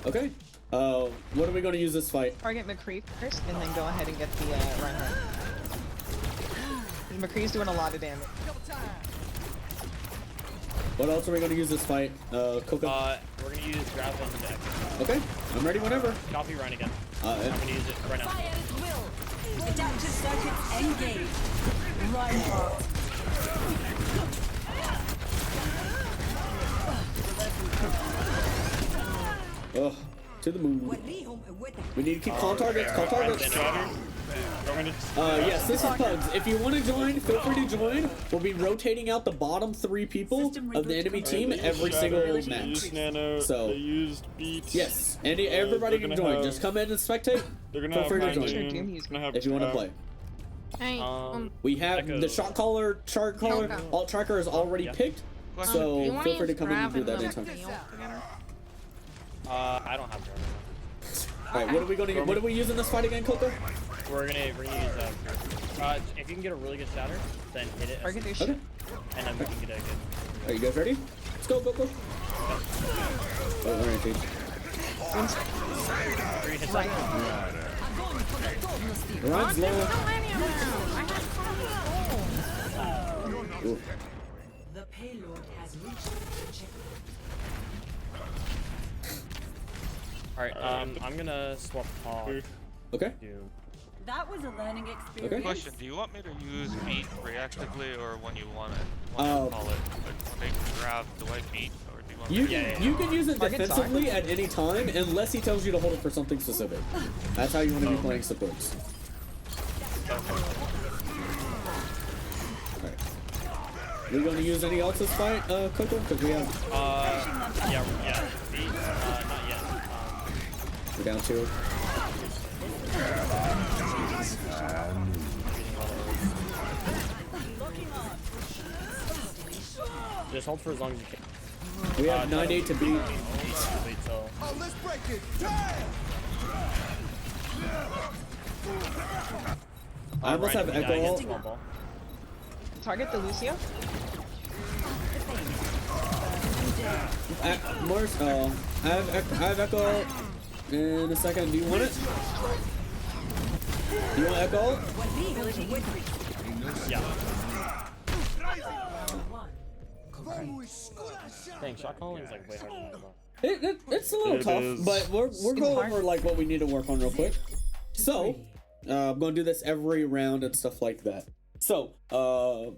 Okay. What are we going to use this fight? Target McCree first, and then go ahead and get the Reinhardt. McCree's doing a lot of damage. What else are we going to use this fight? Coca? We're gonna use Grab and Echo. Okay. I'm ready whenever. Copy Ryan again. Yeah. I'm gonna use it right now. Adaptive circuits engaged. Reinhardt. Ugh. To the moon. We need to keep calling targets. Call targets. Yes, this is Pugs. If you want to join, feel free to join. We'll be rotating out the bottom 3 people of the enemy team every single They match. used Nano. So- They used Beat. Yes, and everybody they're can gonna join. have- Just come in and spectate They're gonna Feel have free to High join. Noon, gonna have if you want to Grab. play. Hey, We have Echo. the shot caller, chart caller, Coca. alt tracker is already Yeah. picked. do So you wanna feel free to use come in and Grab do that look anytime. at the ult together? I don't have Grab. All right, what are we going to? What are we using this fight again, Coca? We're gonna use if you can get a really good shatter, then hit it, Target their Okay. shit. and then we can get a good. Are you guys ready? Let's go, go, go. Oh, all right, dude. 3 hits. Right. Ryan's low. Ooh. The payload has reached the checkpoint. Alright, I'm gonna swap Hog. Okay. Doom. That was a learning experience. Question: do you want me to use beat reactively or when you want it? Oh. Call it like, when they grab the white beat, or do you want? You me to... can, you can use it Target defensively at any time unless he tells you to hold it for something specific. That's how you want to be playing supports. Alright. We going to use any else this fight, Coco? Because we have... Yeah. Beat, not yet. We're down 2. Just hold for as long as you can. We have 9-8 to beat. Oh, let's break it. Damn! I almost have Echo ult. Target the Lucio. Mars, I have Echo ult in a second. Do you want it? Do you want Echo ult? Yeah. Dang, shot calling is like way harder than that. It's a little It tough, is. but we're going over like what we need to work on real quick. So, I'm gonna do this every round and stuff like that. So, we'll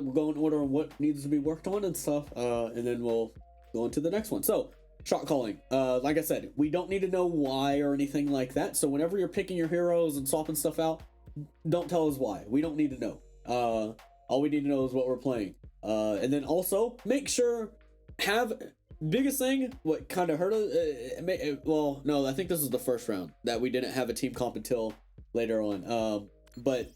go in order on what needs to be worked on and stuff, and then we'll go into the next one. So, shot calling. Like I said, we don't need to know why or anything like that. So whenever you're picking your heroes and swapping stuff out, don't tell us why. We don't need to know. All we need to know is what we're playing. And then also make sure biggest thing what kind of hurt us. Well, no, I think this is the first round that we didn't have a team comp until later on. But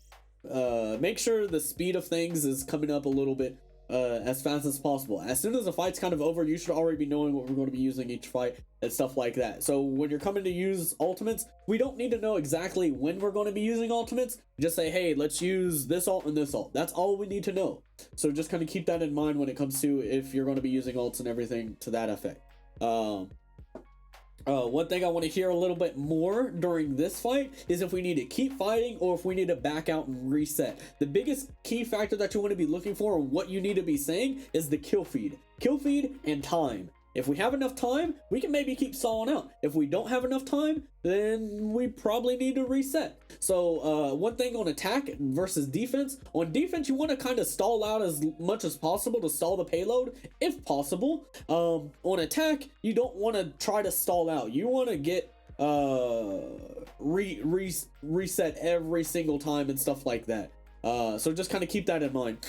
make sure the speed of things is coming up a little bit as fast as possible. As soon as the fight's kind of over, you should already be knowing what we're going to be using each fight and stuff like that. So when you're coming to use ultimates, we don't need to know exactly when we're going to be using ultimates. Just say, hey, let's use this ult and this ult. That's all we need to know. So just kind of keep that in mind when it comes to if you're going to be using ults and everything to that effect. One thing I want to hear a little bit more during this fight is if we need to keep fighting or if we need to back out and reset. The biggest key factor that you want to be looking for and what you need to be saying is the kill feed. Kill feed and time. If we have enough time, we can maybe keep stalling out. If we don't have enough time, then we probably need to reset. So one thing on attack versus defense. On defense, you want to kind of stall out as much as possible to stall the payload, if possible. On attack, you don't want to try to stall out. You want to get reset every single time and stuff like that. So just kind of keep that in mind.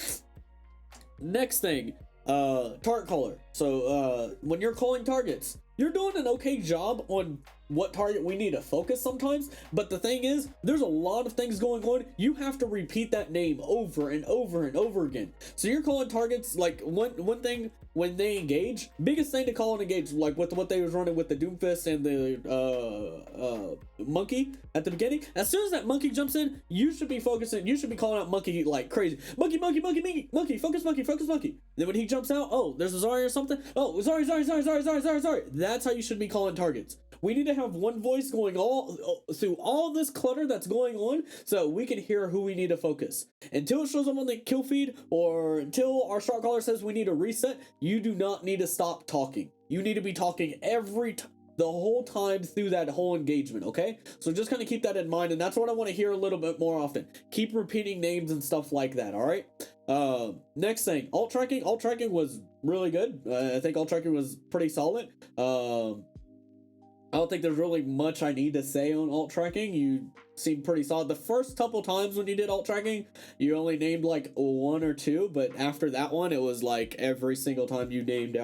Next thing. Target caller. So when you're calling targets, you're doing an okay job on what target we need to focus sometimes, but the thing is, there's a lot of things going on. You have to repeat that name over and over and over again. So you're calling targets, like one thing when they engage, biggest thing to call and engage, like with what they was running with the Doomfist and the monkey at the beginning. As soon as that monkey jumps in, you should be focusing, you should be calling out monkey like crazy. Monkey, focus monkey. Then when he jumps out, oh, there's a Zarya or something. Oh, sorry. That's how you should be calling targets. We need to have one voice going all through all this clutter that's going on so we can hear who we need to focus. Until it shows up on the kill feed or until our shot caller says we need to reset, you do not need to stop talking. You need to be talking the whole time through that whole engagement, okay? So just kind of keep that in mind, and that's what I want to hear a little bit more often. Keep repeating names and stuff like that, all right? Next thing, ult tracking. Ult tracking was really good. I think ult tracking was pretty solid. I don't think there's really much I need to say on ult tracking. You seemed pretty solid. The first couple times when you did ult tracking, you only named like 1 or 2, but after that one, it was like every single time you named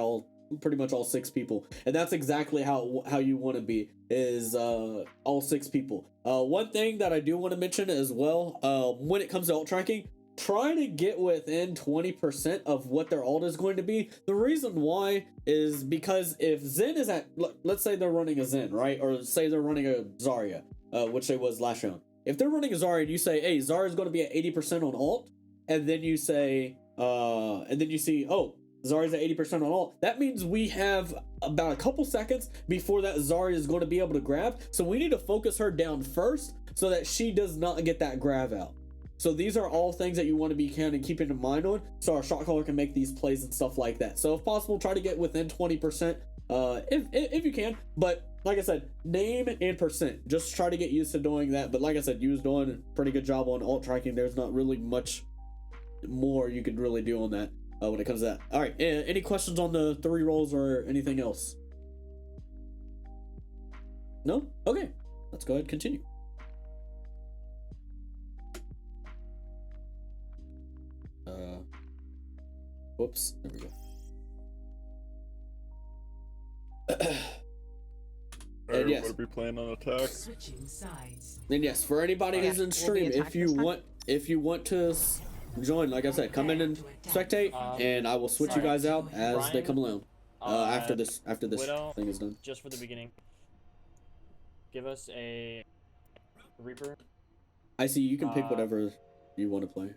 pretty much all 6 people. And that's exactly how you want to be, is all 6 people. One thing that I do want to mention as well, when it comes to ult tracking, try to get within 20% of what their ult is going to be. The reason why is because if Zen is at, let's say they're running a Zen, right? Or say they're running a Zarya, which they was last round. If they're running a Zarya and you say, hey, Zarya is going to be at 80% on ult, and then you say, and then you see, oh, Zarya's at 80% on ult, that means we have about a couple seconds before that Zarya is going to be able to grab. So we need to focus her down first so that she does not get that grab out. So these are all things that you want to be kind of keeping in mind on, so our shot caller can make these plays and stuff like that. So if possible, try to get within 20% if you can. But like I said, name and percent. Just try to get used to doing that. But like I said, you was doing a pretty good job on alt tracking. There's not really much more you could really do on that when it comes to that. All right. Any questions on the 3 roles or anything else? No? Okay. Let's go ahead and continue. Whoops. There we go. Alright, yes. what are we playing on attack? Switching sides. And yes, for anybody who's in stream, if you want to join, like I said, come in and spectate, and I will switch you guys out as they come along. After this Widow, thing is done. Just for the beginning. Give us a Reaper. I see. You can pick whatever you want to play.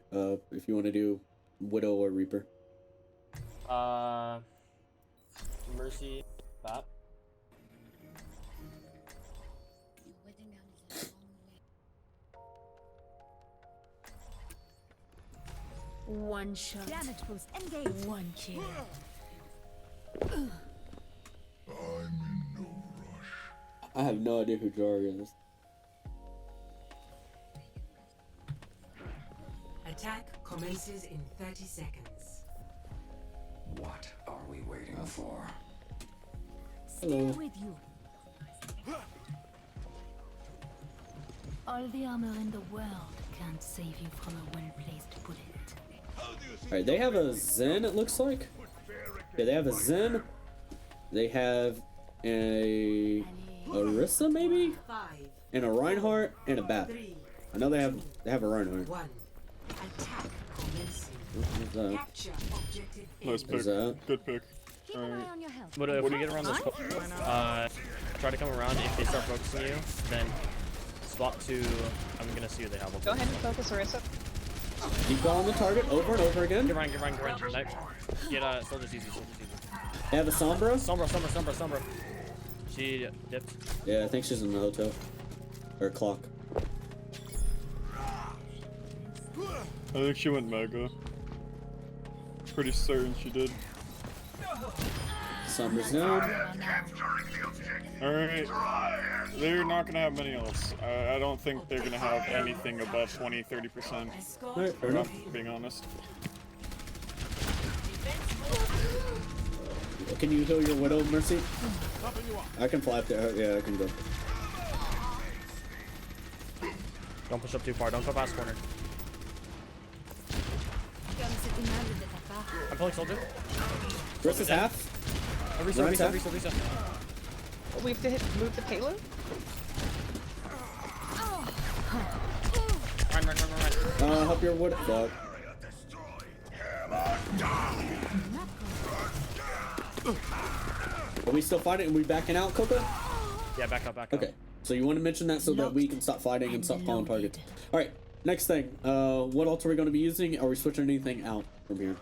If you want to do Widow or Reaper. Mercy, Bat. One shot. Damage boost. Engage. One kill. I'm in no rush. I have no idea who Jari is. Attack commences in 30 seconds. What are we waiting for? Stay with you. All the armor in the world can't save you from a well-placed bullet. Alright, they have a Zen, it looks like. Yeah, they have a Zen. They have a Orisa, maybe? And a Reinhardt and a Bat. I know they have a Reinhardt. Attack commencing. What's that? Capture objective. Nice pick. Good pick. Alright. But if we get around this, try to come around. If they start focusing you, then swap to. I'm gonna see who they have. Go ahead and focus Orisa. Keep on the target over and over again. Get Ryan. Nice. Get Soldier's easy. They have a Sombra. Sombra. She dipped. Yeah, I think she's in the hotel. Or clock. I think she went Mega. Pretty certain she did. Sombra's down. Alright. They're not gonna have many ults. I don't think they're gonna have anything above 20-30%. Right, fair enough. Being honest. Can you heal your Widow, Mercy? I can fly up there. Yeah, I can go. Don't push up too far. Don't go past corner. I'm pulling Soldier. Versus half. Reset. We have to move the payload? Run. Help your Widow. Fuck. Are we still fighting? Are we backing out, Coco? Yeah, back up. Okay. So you want to mention that so that we can stop fighting and stop calling targets. All right. Next thing. What ult are we going to be using? Are we switching anything out from here?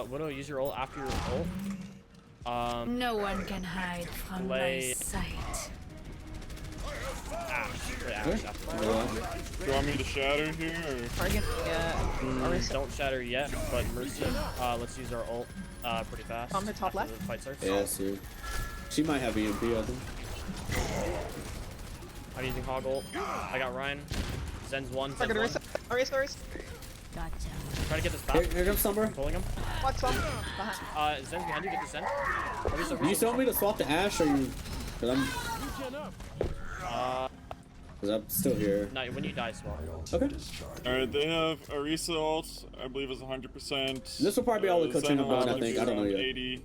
Widow, use your ult after your ult. No one can hide from my sight. Do you want me to shatter here? Or? Target, Don't shatter yet, but Mercy, let's use our ult pretty fast. On the top left? The fight starts. Yeah, see. She might have EMP, I think. I'm using Hog ult. I got Ryan. Zen's one. Target Orisa. Gotcha. Try to get this back. Here comes Summer. I'm pulling him. What's up? Zen's behind you. Get the Zen. You still want me to swap to Ashe, or you? Cause I'm still here. No, when you die, swap. Okay. Alright, they have Orisa ult, I believe is 100%. This will probably be all the coaching Zen I'm doing, I ult think. is I don't know around yet. 80.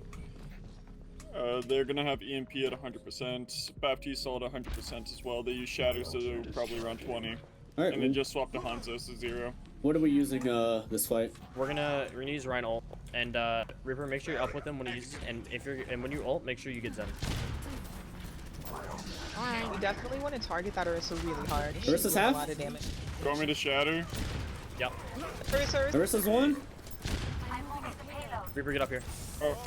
They're gonna have EMP at 100%. Baptiste ult 100% as well. They use Shatter, so they're probably around 20. Alright. And then just swap to Hanzo to 0. What are we using this fight? We're gonna use Ryan ult, and Reaper, make sure you're up with him when he uses, and when you ult, make sure you get Zen. We definitely want to target that Orisa really hard. Orisa's She's doing half? a lot of damage. You want me to Shatter? Yep. Orisa's one. Reaper, get up here. Oh.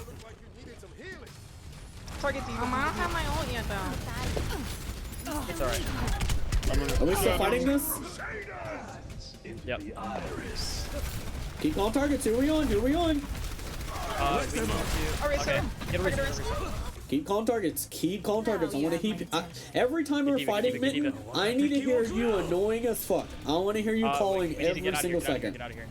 Target D. I don't have my ult yet though. It's alright. Are we still fighting this? Yep. Keep on targets. Who are we on? Okay. Get a reset. Keep calling targets. Keep calling targets. I want to keep. every time we're fighting, Mitten, I need to hear you annoying as fuck. I want to hear you calling every single second. Get out of here.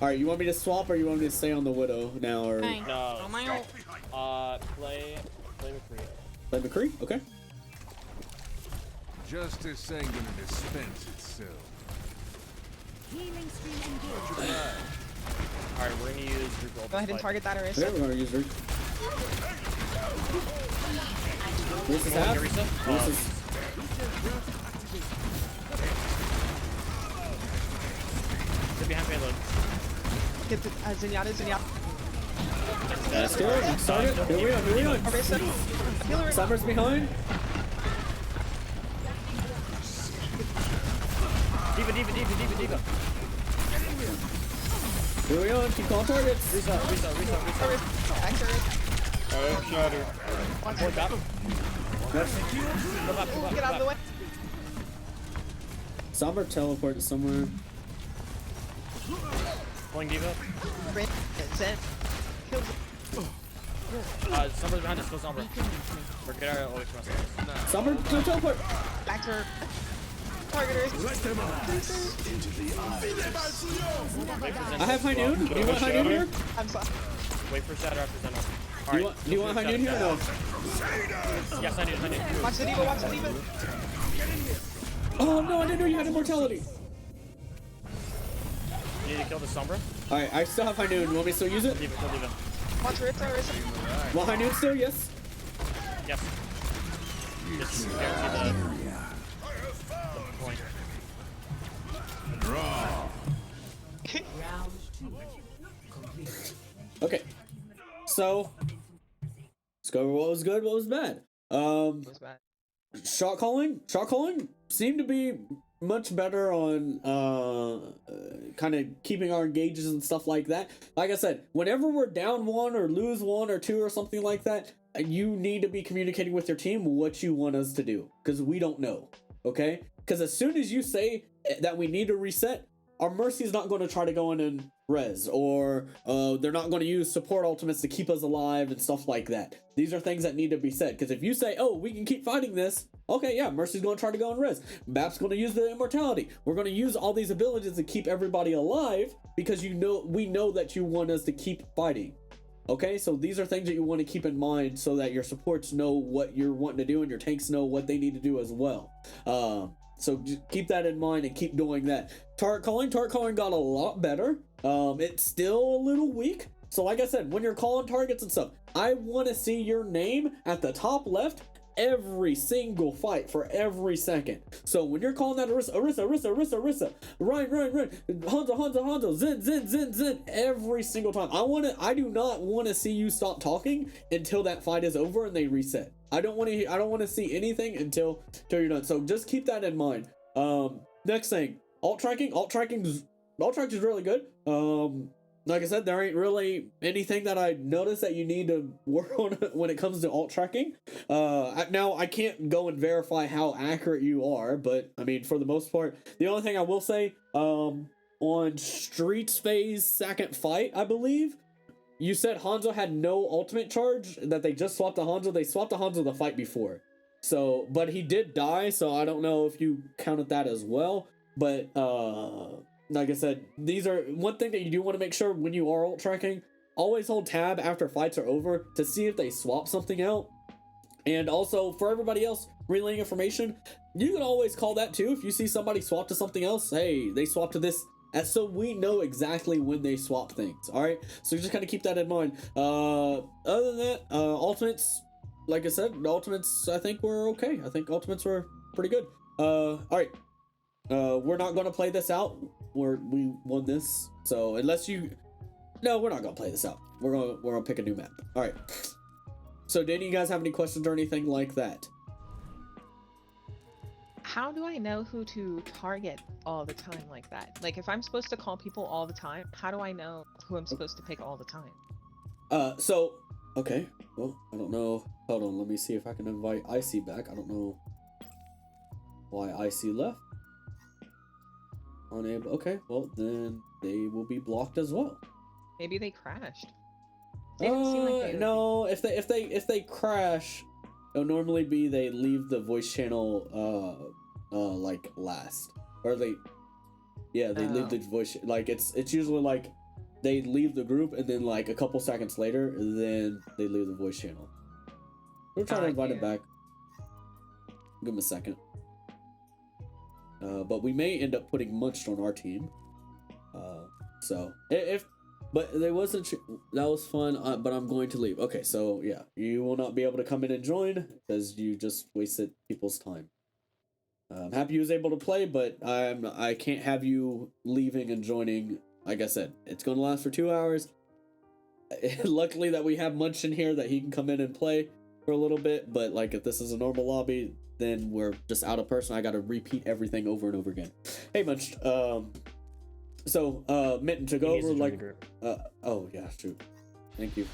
All right, you want me to swap or you want me to stay on the Widow now or? No. Play McCree. Play McCree? Okay. Justice ain't gonna dispense itself. Healing stream engaged. Alright, we're gonna use Root Roll. Go ahead and target that Orisa. Okay, we're gonna use Root. Orisa's half. Orisa's. Sit behind payload. Get the Zenyatta. Let's go. Start it. Here we are. Orisa. Summer's behind. Diva. Here we are. Keep calling targets. Reset. Alright, shatter. Point back. Get out of the way. Summer teleported somewhere. Pulling Diva. Zen. Kills. Summer's behind us. Kill Sombra. We're getting our always from us. Summer, no teleport. Back to her. Targeters. I have high noon. Do you want high noon here? I'm sorry. Wait for shatter after Zeno. Do you want high noon here or no? Yes, I need. Watch the Diva. Oh no, I didn't know you had immortality. You need to kill the Sombra. Alright, I still have high noon. You want me to still use it? Leave it. Watch Orisa. Want high noon still? Yes. Yes. Just guarantee the point. Okay. So let's go over what was good, what was bad. Shot calling seemed to be much better on kind of keeping our engages and stuff like that. Like I said, whenever we're down one or lose one or two or something like that, you need to be communicating with your team what you want us to do, because we don't know. Okay, because as soon as you say that we need to reset, our Mercy is not going to try to go in and res, or they're not going to use support ultimates to keep us alive and stuff like that. These are things that need to be said, because if you say, oh, we can keep fighting this, okay, yeah, Mercy's going to try to go and res. Bap's going to use the immortality. We're going to use all these abilities to keep everybody alive, because we know that you want us to keep fighting. Okay, so these are things that you want to keep in mind so that your supports know what you're wanting to do and your tanks know what they need to do as well. So just keep that in mind and keep doing that. Target calling got a lot better. It's still a little weak. So like I said, when you're calling targets and stuff, I want to see your name at the top left every single fight for every second. So when you're calling that Orisa, Ryan, Hanzo, Zen, every single time. I do not want to see you stop talking until that fight is over and they reset. I don't want to see anything until you're done. So just keep that in mind. Next thing, alt tracking is really good. Like I said, there ain't really anything that I noticed that you need to work on when it comes to alt tracking. Now I can't go and verify how accurate you are, but I mean, for the most part, the only thing I will say, on Streets phase second fight, I believe, you said Hanzo had no ultimate charge, that they just swapped the Hanzo. They swapped the Hanzo the fight before. So, but he did die, so I don't know if you counted that as well. But, like I said, these are one thing that you do want to make sure when you are ult tracking, always hold tab after fights are over to see if they swap something out. And also for everybody else relaying information, you can always call that too. If you see somebody swap to something else, hey, they swapped to this. And so we know exactly when they swap things. All right. So just kind of keep that in mind. Other than that, ultimates, like I said, ultimates, I think were okay. I think ultimates were pretty good. All right. We're not going to play this out. We won this, so no, we're not gonna play this out. We're gonna pick a new map. All right. So, did you guys have any questions or anything like that? How do I know who to target all the time like that? Like, if I'm supposed to call people all the time, how do I know who I'm supposed to pick all the time? So, okay. Well, I don't know. Hold on. Let me see if I can invite Icy back. I don't know why Icy left. Unable. Okay, well then they will be blocked as well. Maybe they crashed. Didn't seem like they would No, if they crash, it'll normally be they leave the voice channel like last, or they leave the voice like it's usually like they leave the group and then like a couple seconds later then they leave the voice channel. We're trying to invite it back. Give him a second. But we may end up putting Munched on our team. So but there wasn't. That was fun. But I'm going to leave. Okay, so yeah, you will not be able to come in and join because you just wasted people's time. I'm happy you was able to play, but I can't have you leaving and joining. Like I said, it's going to last for 2 hours. Luckily that we have Munch in here that he can come in and play for a little bit. But like if this is a normal lobby, then we're just out of person. I got to repeat everything over and over again. Hey Munch, so Mitten, to go over like oh yeah, shoot, thank you.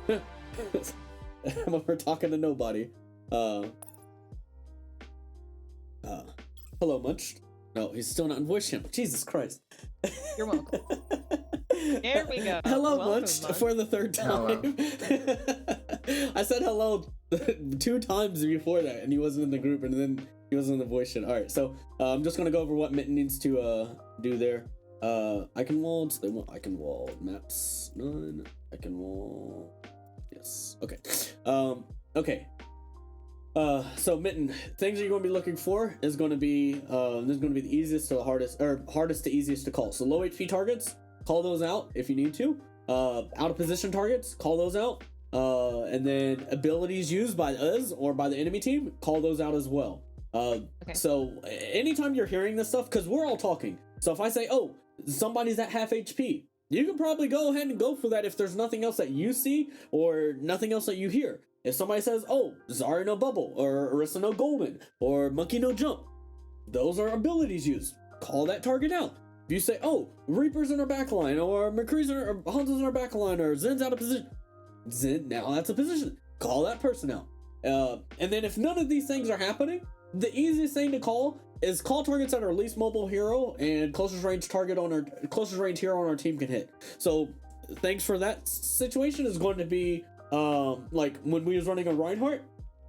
I'm over talking to nobody. Hello Munch. No, he's still not in voice channel. Jesus Christ. You're welcome. There we go. Hello Welcome, Munch Munch. for the third time. I said hello 2 times before that and he wasn't in the group and then he wasn't in the voice channel. Alright, so I'm just gonna go over what Mitten needs to do there. I can wall, I can wall maps 9. I can wall. Yes. Okay. Okay. So Mitten, things that you're going to be looking for is going to be this is going to be the easiest to the hardest, or hardest to easiest to call. So low HP targets, call those out if you need to. Out of position targets, call those out. And then abilities used by us or by the enemy team, call those out as well. Okay. So anytime you're hearing this stuff, because we're all talking. So if I say, oh, somebody's at half HP, you can probably go ahead and go for that if there's nothing else that you see or nothing else that you hear. If somebody says, oh, Zarya no bubble, or Orisa no golden, or Monkey no jump, those are abilities used. Call that target out. If you say, oh, Reaper's in our backline, or McCree's or Hanzo's in our backline, or Zen's out of position, Zen, now that's a position. Call that person out. And then if none of these things are happening, the easiest thing to call is call targets that are least mobile hero and closest range hero on our team can hit. So thanks for that situation is going to be like when we was running a Reinhardt,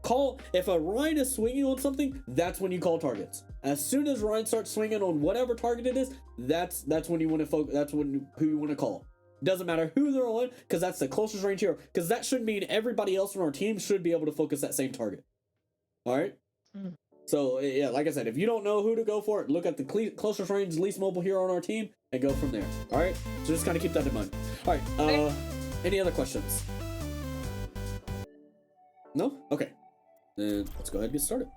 call if a Ryan is swinging on something, that's when you call targets. As soon as Ryan starts swinging on whatever target it is, that's when you want to focus. That's when who you want to call. Doesn't matter who they're on, because that's the closest range hero. Because that should mean everybody else on our team should be able to focus that same target. All right. So yeah, like I said, if you don't know who to go for, look at the closest range, least mobile hero on our team, and go from there. All right. So just kind of keep that in mind. All right. Any other questions? No? Okay. Then let's go ahead and get started.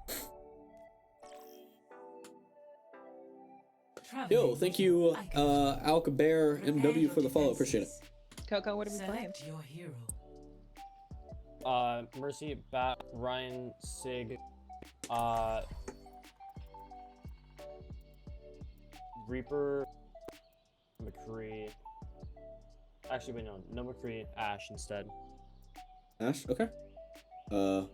Yo, thank you, Alcabear MW for the follow. Appreciate it. Coco, what are we playing? Your hero. Mercy, Bat, Ryan, Sig, Reaper, McCree. Actually, wait, no McCree, Ash instead. Ash? Okay. Go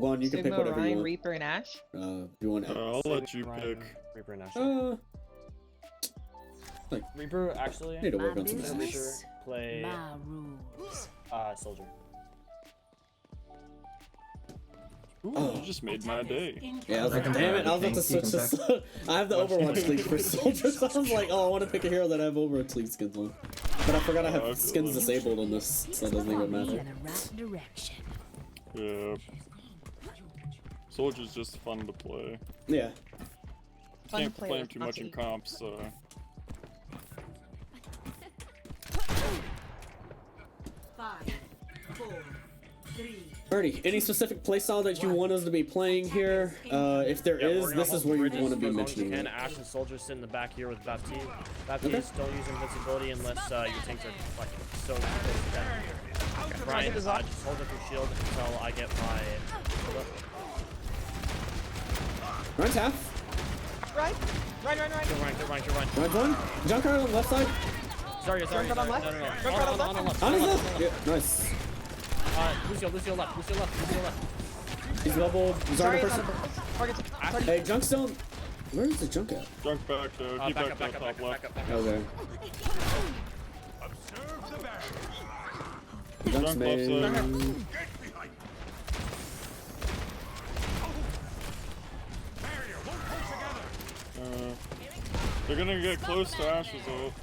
on, you can Sigma, pick whatever Ryan, you want. Reaper, and Ash? Do you want I'll let you Ryan, pick. Reaper and Ash. like, Reaper, actually. I need to work on some Reaper, things. play My rules. Soldier. Ooh, you just made my day. Yeah, I was like, damn it, I was about to switch this. I have the Overwatch League for soldiers, so I was like, oh, I want to pick a hero that I have Overwatch League skins on. But I forgot I have skins disabled on this, so it doesn't even matter. In the right direction. Yeah. Soldier's just fun to play. Yeah. Fun Can't to play play him with too much in Bucky. comps, so. 5, 4, 3. Alrighty, any specific playstyle that you want us to be playing here? If there is, this is where you'd want to be mentioning it. Ash and Soldier sit in the back here with Baptiste. Baptiste, don't use invincibility unless your tanks are like so close to death. Ryan, just hold up your shield until I get my. Ryan's half. Right? Right. Get Ryan. Ryan's one. Junkrat on the left side. Sorry. Junkrat on left? No. Junkrat on left. On his left. Yeah, nice. Lucio left. He's leveled. Zarya person. Target. Hey, Junk's still. Where is the Junk at? Junk back though. Keep back up top left. Okay. Junk's Junk left main. side. They're gonna get close to Ash's ult.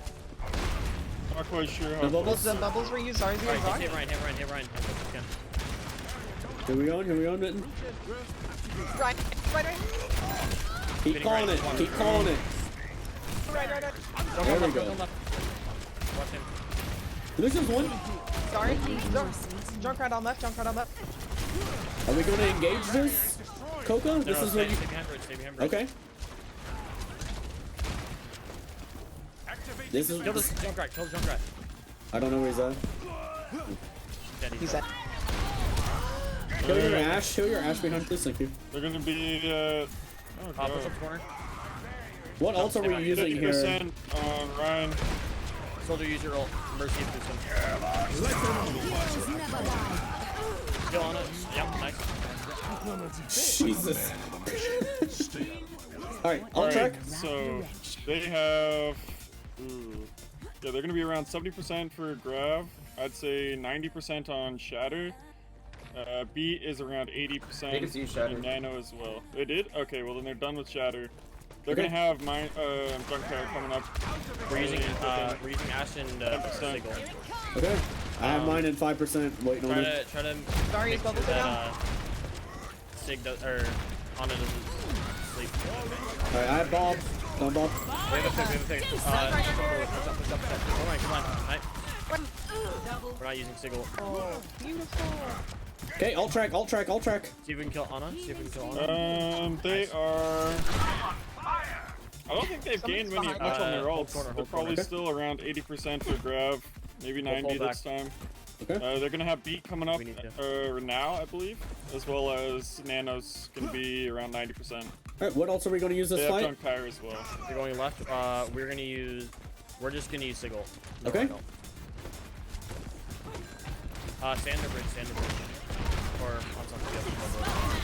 Not quite sure how. The bubbles. The bubbles were used. Ours Alright, used. just hit Ryan, hit Ryan. Here we go, Mitten. Right. Keep calling it. Keep calling it. Right. There we go. Watch him. Lucian's one. Sorry. Junkrat on left. Are we going to engage this, Coca? This is what you. Stay behind bridge. Okay. This is. Kill this Junkrat. I don't know where he's at. He's at. Show your Ash. Show your Ash behind this. Thank you. They're gonna be. Oh Push god. up corner. What ult are we using here? 50% on Ryan. Soldier, use your ult. Mercy if there's some. Kill on it. Yep, nice. Jesus. Alright, I'll check. So they have. Yeah, they're gonna be around 70% for Grav. I'd say 90% on Shatter. Beat is around 80%. They can see Shatter. And Nano as well. They did? Okay, well then they're done with Shatter. They're gonna have my Junkrat coming up. We're using Ash and Sigil. Okay. I have mine in 5% waiting on it. Try to Sorry, make bubbles sure are that Sig does, or Anna doesn't sleep. Alright, I have Bob. Don't Bob. We have a pick. Push up. Come on. Right. We're not using Sigil. Oh, beautiful. Okay, I'll track. See if we can kill Anna. They are. I don't think they've gained much on their ults. They're probably still around 80% for Grav, maybe 90 this time. Okay. They're gonna have Beat coming up now, I believe, as well as Nano's gonna be around 90%. Alright, what else are we going to use this They fight? have Junkrat as well. They're going left. We're just gonna use Sigil. Okay. Stand the bridge. Or on something else.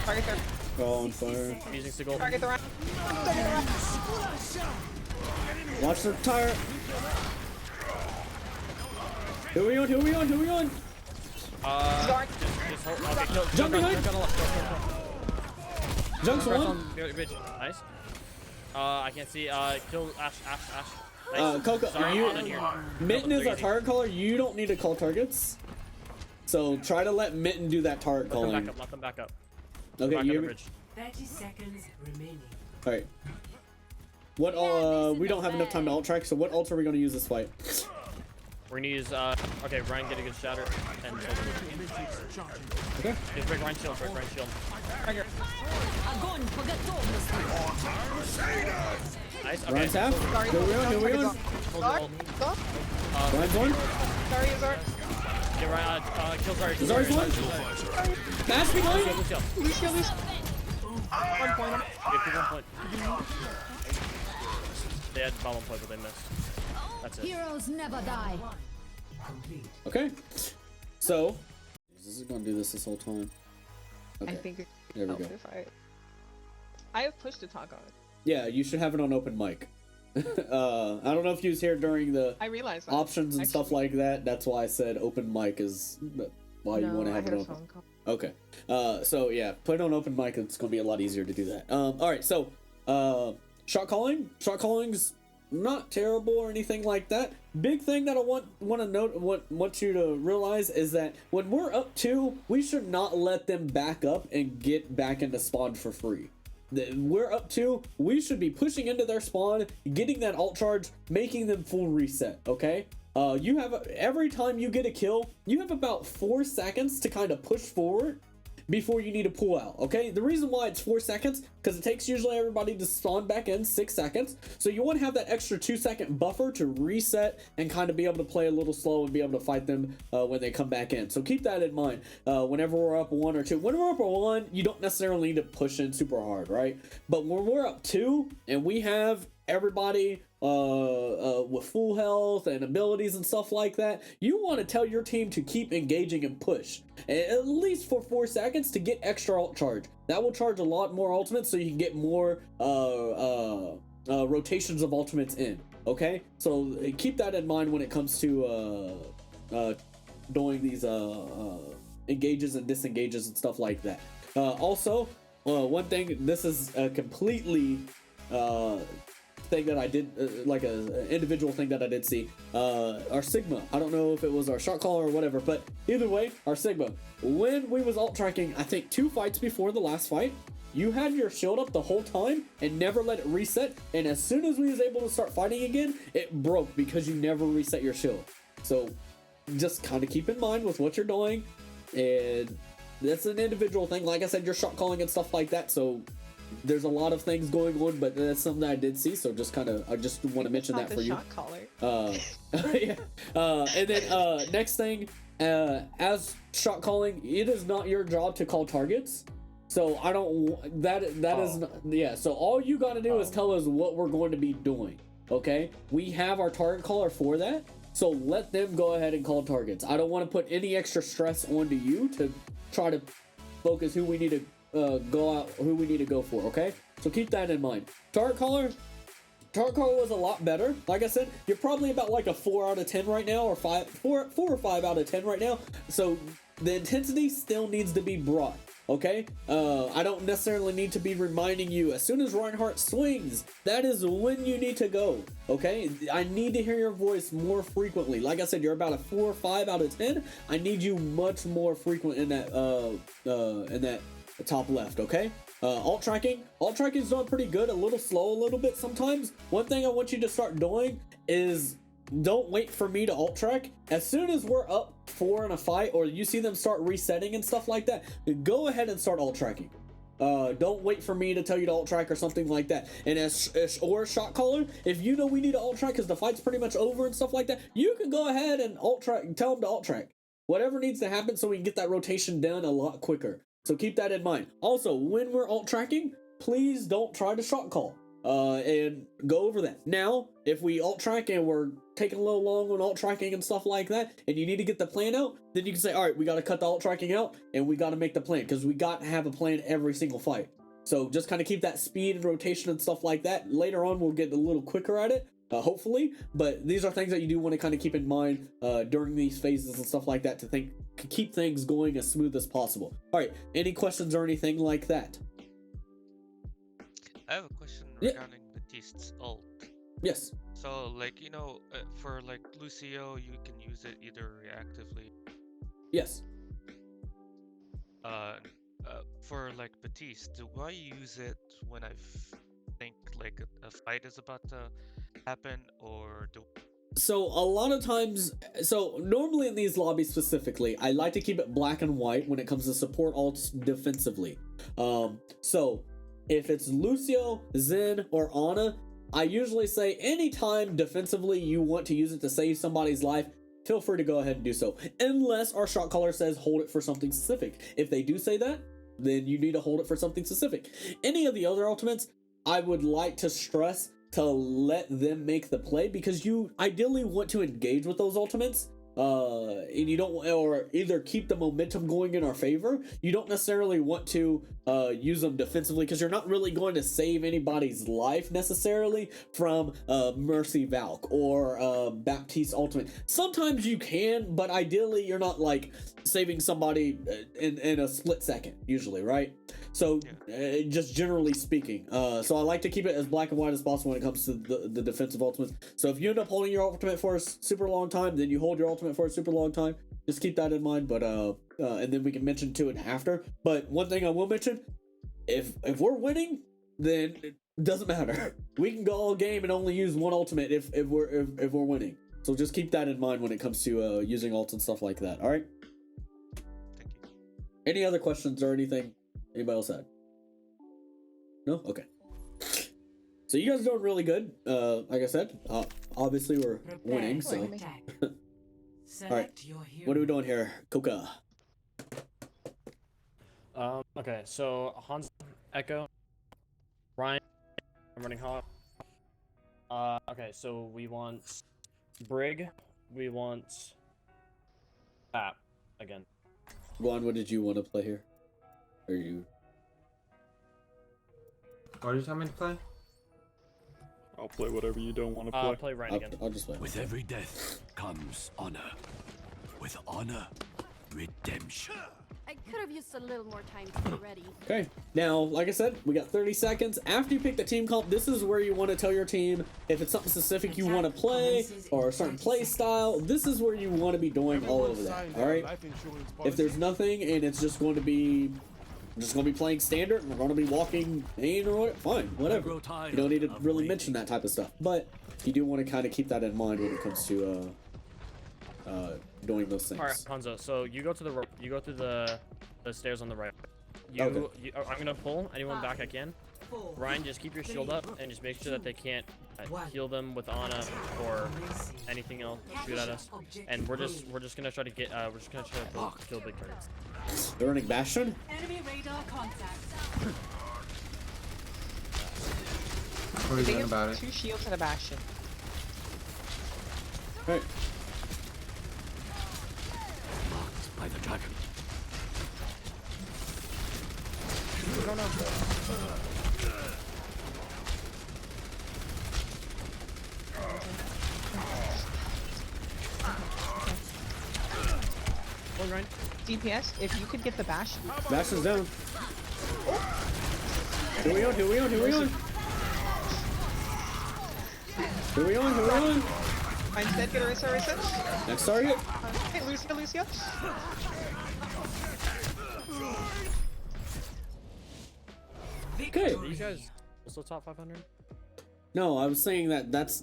Target there. Oh, on fire. Using Sigil. Target the right. Watch the tire. Who are we on? Just hold. Okay, kill. Jump behind. Jump on the left. Junk's Junkrat's one. on bridge. Nice. I can't see. Kill Ash. Nice. Coca, Sorry, you. Anna here. Mitten is our target caller. You don't need to call targets. So try to let Mitten do that target calling. Let them back up. Okay, Back you on hear the me? bridge. 30 seconds remaining. Alright. What we don't have enough time to ult track, so what ult are we gonna use this fight? We're gonna use okay, Ryan get a good shatter and Okay. just break Ryan shield, Target. Nice, okay. Ryan's half. Sorry. Here we on. Hold your ult. Ryan's one. Sorry, Azar. Get Ryan, kill Zarya. Zarya's one. Bash behind. Lucio. 1 point. Give 1 point. They had bomb 1 point, but they missed. That's it. Heroes never die. Okay. So this is gonna do this whole time. Okay. I think it There we helps go. if I have push to talk on. Yeah, you should have it on open mic. I don't know if you was here during the I realize that. options and stuff like that. That's why I said open mic is why you want to have it I had a open. phone call. Okay. So yeah, put it on open mic. It's gonna be a lot easier to do that. All right. So shot calling's not terrible or anything like that. Big thing that I want to note, want you to realize is that when we're up 2, we should not let them back up and get back into spawn for free. We're up 2, we should be pushing into their spawn, getting that alt charge, making them full reset. Okay. You have every time you get a kill, you have about 4 seconds to kind of push forward before you need to pull out. Okay, the reason why it's 4 seconds because it takes usually everybody to spawn back in 6 seconds, so you want to have that extra 2-second buffer to reset and kind of be able to play a little slow and be able to fight them when they come back in. So keep that in mind whenever we're up 1 or 2. When we're up 1, you don't necessarily need to push in super hard, right? But when we're up 2 and we have everybody with full health and abilities and stuff like that, you want to tell your team to keep engaging and push at least for 4 seconds to get extra ult charge. That will charge a lot more ultimates, so you can get more rotations of ultimates in. Okay, so keep that in mind when it comes to doing these engages and disengages and stuff like that. Also, one thing, this is a completely thing that I did, like an individual thing that I did see. Our Sigma, I don't know if it was our shot caller or whatever, but either way, our Sigma, when we was alt tracking, I think 2 fights before the last fight, you had your shield up the whole time and never let it reset, and as soon as we was able to start fighting again, it broke because you never reset your shield. So just kind of keep in mind with what you're doing, and that's an individual thing. Like I said, you're shot calling and stuff like that, so there's a lot of things going on, but that's something that I did see, so just kind of, I just want to mention that for you. Shot caller. Yeah. And then next thing, as shot calling, it is not your job to call targets. So I don't, that is not, yeah, so all you got to do is tell us what we're going to be doing, okay? We have our target caller for that, so let them go ahead and call targets. I don't want to put any extra stress onto you to try to focus who we need to who we need to go for, okay? So keep that in mind. Target caller was a lot better. Like I said, you're probably about like a 4 out of 10 right now, or 4 or 5 out of 10 right now. So the intensity still needs to be brought. Okay, I don't necessarily need to be reminding you, as soon as Reinhardt swings, that is when you need to go. Okay, I need to hear your voice more frequently. Like I said, you're about a 4 or 5 out of 10. I need you much more frequent in that top left. Okay, alt tracking is done pretty good, a little slow a little bit sometimes. One thing I want you to start doing is, don't wait for me to alt track. As soon as we're up 4 in a fight, or you see them start resetting and stuff like that, go ahead and start alt tracking. Don't wait for me to tell you to alt track or something like that. And or shot caller, if you know we need to alt track because the fight's pretty much over and stuff like that, you can go ahead and alt track, tell them to alt track. Whatever needs to happen so we can get that rotation done a lot quicker. So keep that in mind. Also, when we're alt tracking, please don't try to shot call. And go over that. Now, if we alt track and we're taking a little long on alt tracking and stuff like that, and you need to get the plan out, then you can say, all right, we got to cut the alt tracking out and we got to make the plan, because we got to have a plan every single fight. So just kind of keep that speed and rotation and stuff like that. Later on, we'll get a little quicker at it, hopefully, but these are things that you do want to kind of keep in mind during these phases and stuff like that, to keep things going as smooth as possible. All right, any questions or anything like that? I have a question regarding Batiste's ult. Yes. So, like, you know, for like Lucio, you can use it either reactively. Yes. For like Batiste, do I use it when I think like a fight is about to happen, or do? So a lot of times, so normally in these lobbies specifically, I like to keep it black and white when it comes to support alts defensively. So if it's Lucio, Zen, or Ana, I usually say anytime defensively you want to use it to save somebody's life, feel free to go ahead and do so. Unless our shot caller says hold it for something specific. If they do say that, then you need to hold it for something specific. Any of the other ultimates, I would like to stress to let them make the play, because you ideally want to engage with those ultimates. And you don't, or either keep the momentum going in our favor. You don't necessarily want to use them defensively, because you're not really going to save anybody's life necessarily from Mercy Valk or Baptiste ultimate. Sometimes you can, but ideally you're not like saving somebody in a split second usually, right? So just generally speaking, so I like to keep it as black and white as possible when it comes to the defensive ultimates. So if you end up holding your ultimate for a super long time, then you hold your ultimate for a super long time. Just keep that in mind. But and then we can mention to it after. But one thing I will mention, if we're winning, then it doesn't matter. We can go all game and only use one ultimate if we're winning. So just keep that in mind when it comes to using ults and stuff like that. All right. Thank you. Any other questions or anything? Anybody else had? No? Okay. So you guys are doing really good. Like I said, obviously we're winning, so. Alright, what are we doing here? Coca. Okay, so Hans, Echo, Ryan, I'm running hot. Okay, so we want Brig, we want Bap again. Juan, what did you want to play here? Or you? What are you telling me to play? I'll play whatever you don't want to play. Play Ryan again. I'll just play. With every death comes honor. With honor, redemption. I could have used a little more time to be ready. Okay, now, like I said, we got 30 seconds. After you pick the team comp, this is where you want to tell your team if it's something specific you want to play or a certain play style. This is where you want to be doing all over that. All right. If there's nothing and it's just going to be playing standard and we're going to be walking main or what, fine, whatever. You don't need to really mention that type of stuff, but you do want to kind of keep that in mind when it comes to doing those things. All right, Hanzo. So you go to the stairs on the right. Okay. I'm gonna pull anyone back I can. Ryan, just keep your shield up and just make sure that they can't heal them with Ana or anything else shoot at us. And we're just gonna try to get kill big targets. They're running Bastion. Enemy radar contact. What are you doing about it? 2 shields and a bastion. Right. Marked by the dragon. No, no. Well, Ryan, DPS, if you could get the bastion. Bastion's down. Here we on. Here we on. Here we on. Here we on. Here we on. Mine's dead. Get Orisa. Next target. Hey, Lucia. Okay. Are you guys also top 500? No, I was saying that's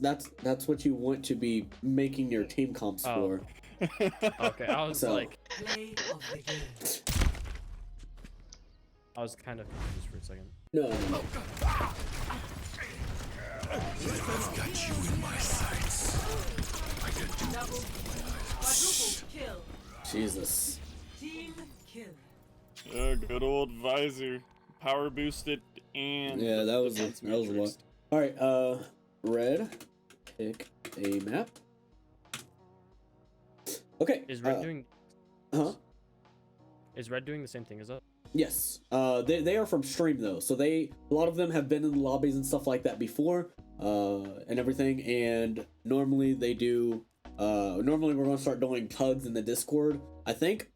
what you want to be making your team comps for. Okay, I was like, Play of the game. I was kind of confused for a second. No. I've got you in my sights. I can do Double. Quadruple kill. Jesus. Team kill. Yeah, good old visor, power boosted, and Yeah, that was a lot. All right, Red, pick a map. Okay. Is Red doing? Huh? Is Red doing the same thing as us? Yes. They are from stream though, so a lot of them have been in the lobbies and stuff like that before, and everything. And normally they do. Normally we're gonna start doing PUGs in the Discord. I think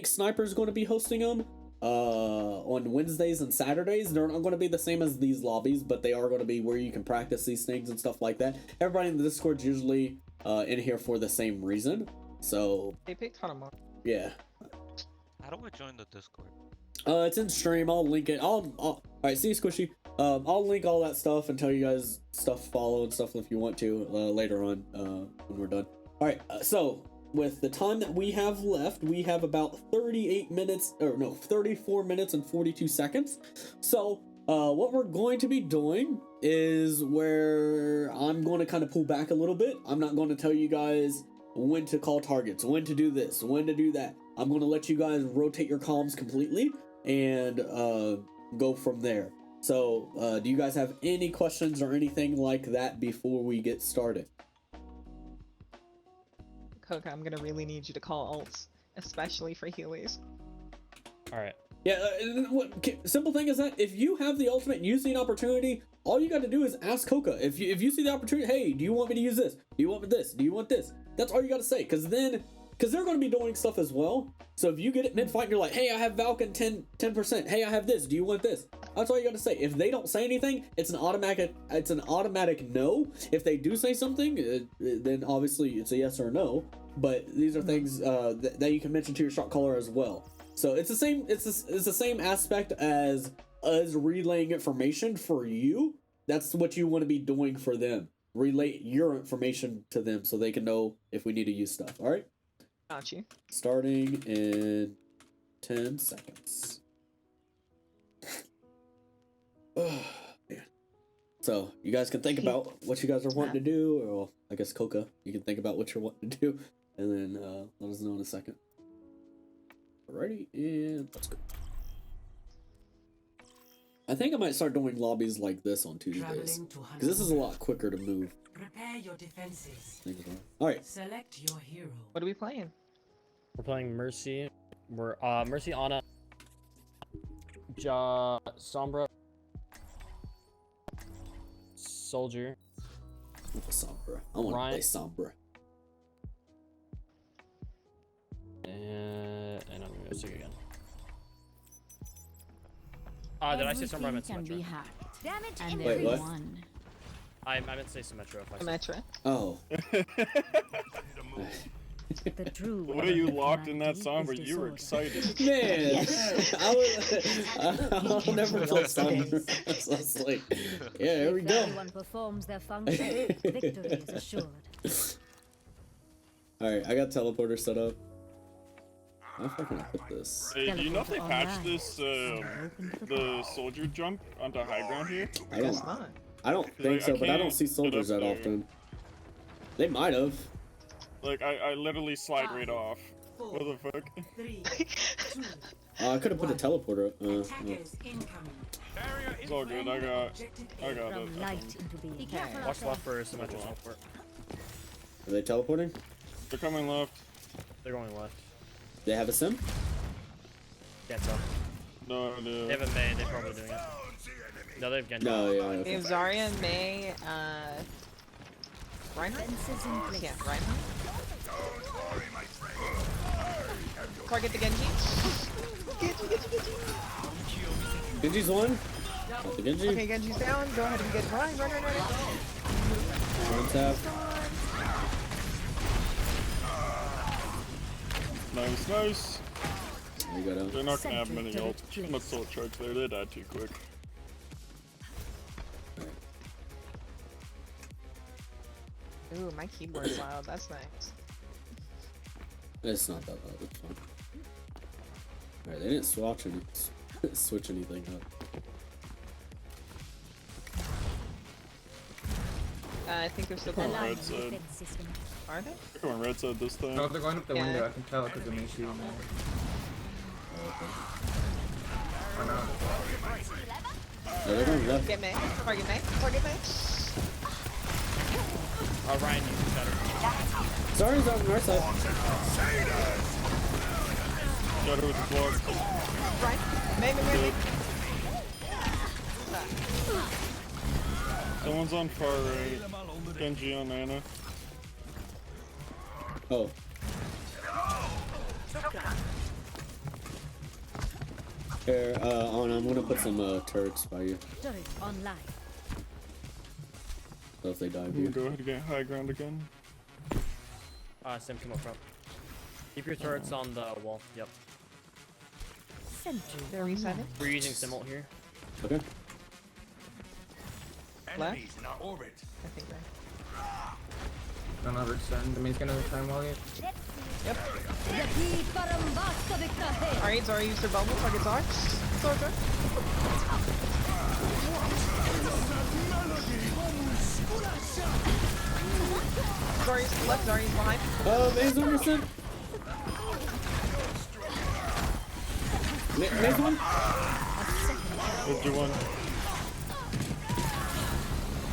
Sniper's going to be hosting them on Wednesdays and Saturdays. They're not going to be the same as these lobbies, but they are going to be where you can practice these things and stuff like that. Everybody in the Discord's usually in here for the same reason. So They picked Hanama. yeah. How do I join the Discord? It's in stream. I'll link it. All right. See you, Squishy. I'll link all that stuff and tell you guys stuff, follow and stuff if you want to later on when we're done. All right. So with the time that we have left, we have about 34 minutes and 42 seconds. So what we're going to be doing is where I'm going to kind of pull back a little bit. I'm not going to tell you guys when to call targets, when to do this, when to do that. I'm going to let you guys rotate your comms completely and go from there. So do you guys have any questions or anything like that before we get started? Coca, I'm gonna really need you to call ults, especially for healers. All right. Yeah, simple thing is that if you have the ultimate and you see an opportunity, all you got to do is ask Coca. If you see the opportunity, hey, do you want me to use this? Do you want this? Do you want this? That's all you got to say, because they're going to be doing stuff as well. So if you get it mid-fight and you're like, hey, I have Valken 10%. Hey, I have this. Do you want this? That's all you got to say. If they don't say anything, it's an automatic no. If they do say something, then obviously it's a yes or no. But these are things that you can mention to your shot caller as well. So it's the same. It's the same aspect as us relaying information for you. That's what you want to be doing for them. Relay your information to them so they can know if we need to use stuff. All right. Got you. Starting in 10 seconds. Oh, man. So you guys can think about what you guys are wanting to do, or well, I guess Coca, you can think about what you're wanting to do, and then let us know in a second. Alrighty, and let's go. I think I might start doing lobbies like this on Tuesdays, because this is a lot quicker to move. Prepare your defenses. Alright. Select your hero. What are we playing? We're playing Mercy. We're Mercy, Ana, Sombra, Soldier, Sombra. I want to play Sombra. And I'm gonna go sick again. Did I say Sombra? I meant Symmetra. Wait, what? I meant to say Symmetra. If I Symmetra. Oh. The way you locked in that Sombra, you were excited. Man, I'll never play Sombra. So I was like, yeah, here we go. Everyone performs their function, victory is assured. Alright, I got teleporter set up. How far can I put this? Hey, do you know if they patched this, the soldier jump onto high ground here? I don't think so, but I don't see soldiers that often. They might have. Like, I literally slide right off. What the fuck? I could have put a teleporter. It's all good. I got it. Watch left for Symmetra teleport. Are they teleporting? They're coming left. They're going left. They have a sim? Can't tell. No. They have a Mei. They're probably doing it. No, they have Genji. No, yeah. They have Zarya, Mei, Reinhardt? Yeah, Reinhardt. Target the Genji. Genji. Genji's one. Not the Genji. Okay, Genji's down. Go ahead and get run. One tap. Nice. There you go. They're not gonna have many much soul charge there. They died too quick. Ooh, my keyboard's loud. That's nice. It's not that loud. It's fine. Alright, they didn't switch anything up. I think they're still They're going going red side. Are they? They're going red side this time. No, they're going up the window. I can tell because of me shooting. Or not. No, they're going left. Get Mei. Target Mei. Ryan, you can better. Sorry's on our side. Got her with the block. Right. Mei. Someone's on far right. Genji on Ana. Oh. Here, I'm gonna put some turrets by you. Turret online. So if they dive you. Go ahead and get high ground again. Sim, come up front. Keep your turrets on the wall. Yep. Sentry. They're resetting. We're using Simult here. Okay. Left? In our orbit. I think right. Don't have it send. The main's gonna return while you. Yep. Alright, Zarya used her bubble. Target Zarya. Soldier. Zarya's left, Zarya's behind. Maze Emerson. Maze one. What'd you want?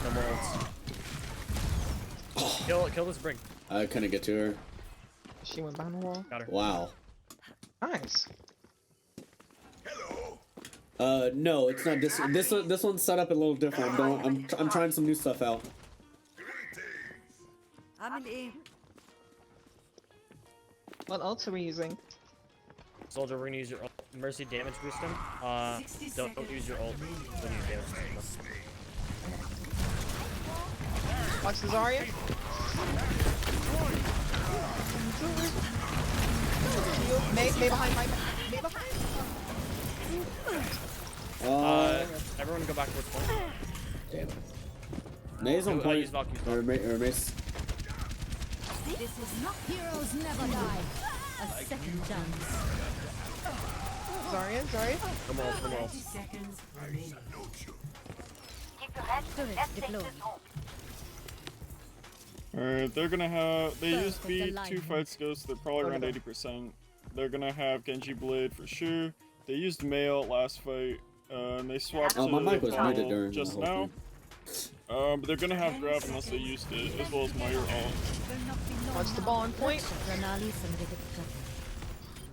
No more ults. Kill this brig. I couldn't get to her. She went behind the wall. Got her. Wow. Nice. No, it's not this one's set up a little different. I'm trying some new stuff out. What ults are we using? Soldier, we're gonna use your ult. Mercy damage boost him. Don't use your ult when you damage him. Watch the Zarya. Mei behind, Mei behind. Everyone go back towards point. Damn it. Maze on point. Use Valkyrie. Or Maze. This is not heroes never die. A second chance. Zarya. Come on. 30 seconds remaining. Turret deployed. Alright, they're gonna have. They used B2 fight skills, so they're probably around 80%. They're gonna have Genji Blade for sure. They used Mail last fight, and they swapped to my mic was muted during just the whole now. But they're gonna have Grab unless they used it, as well as Meyer ult. Watch the ball on point.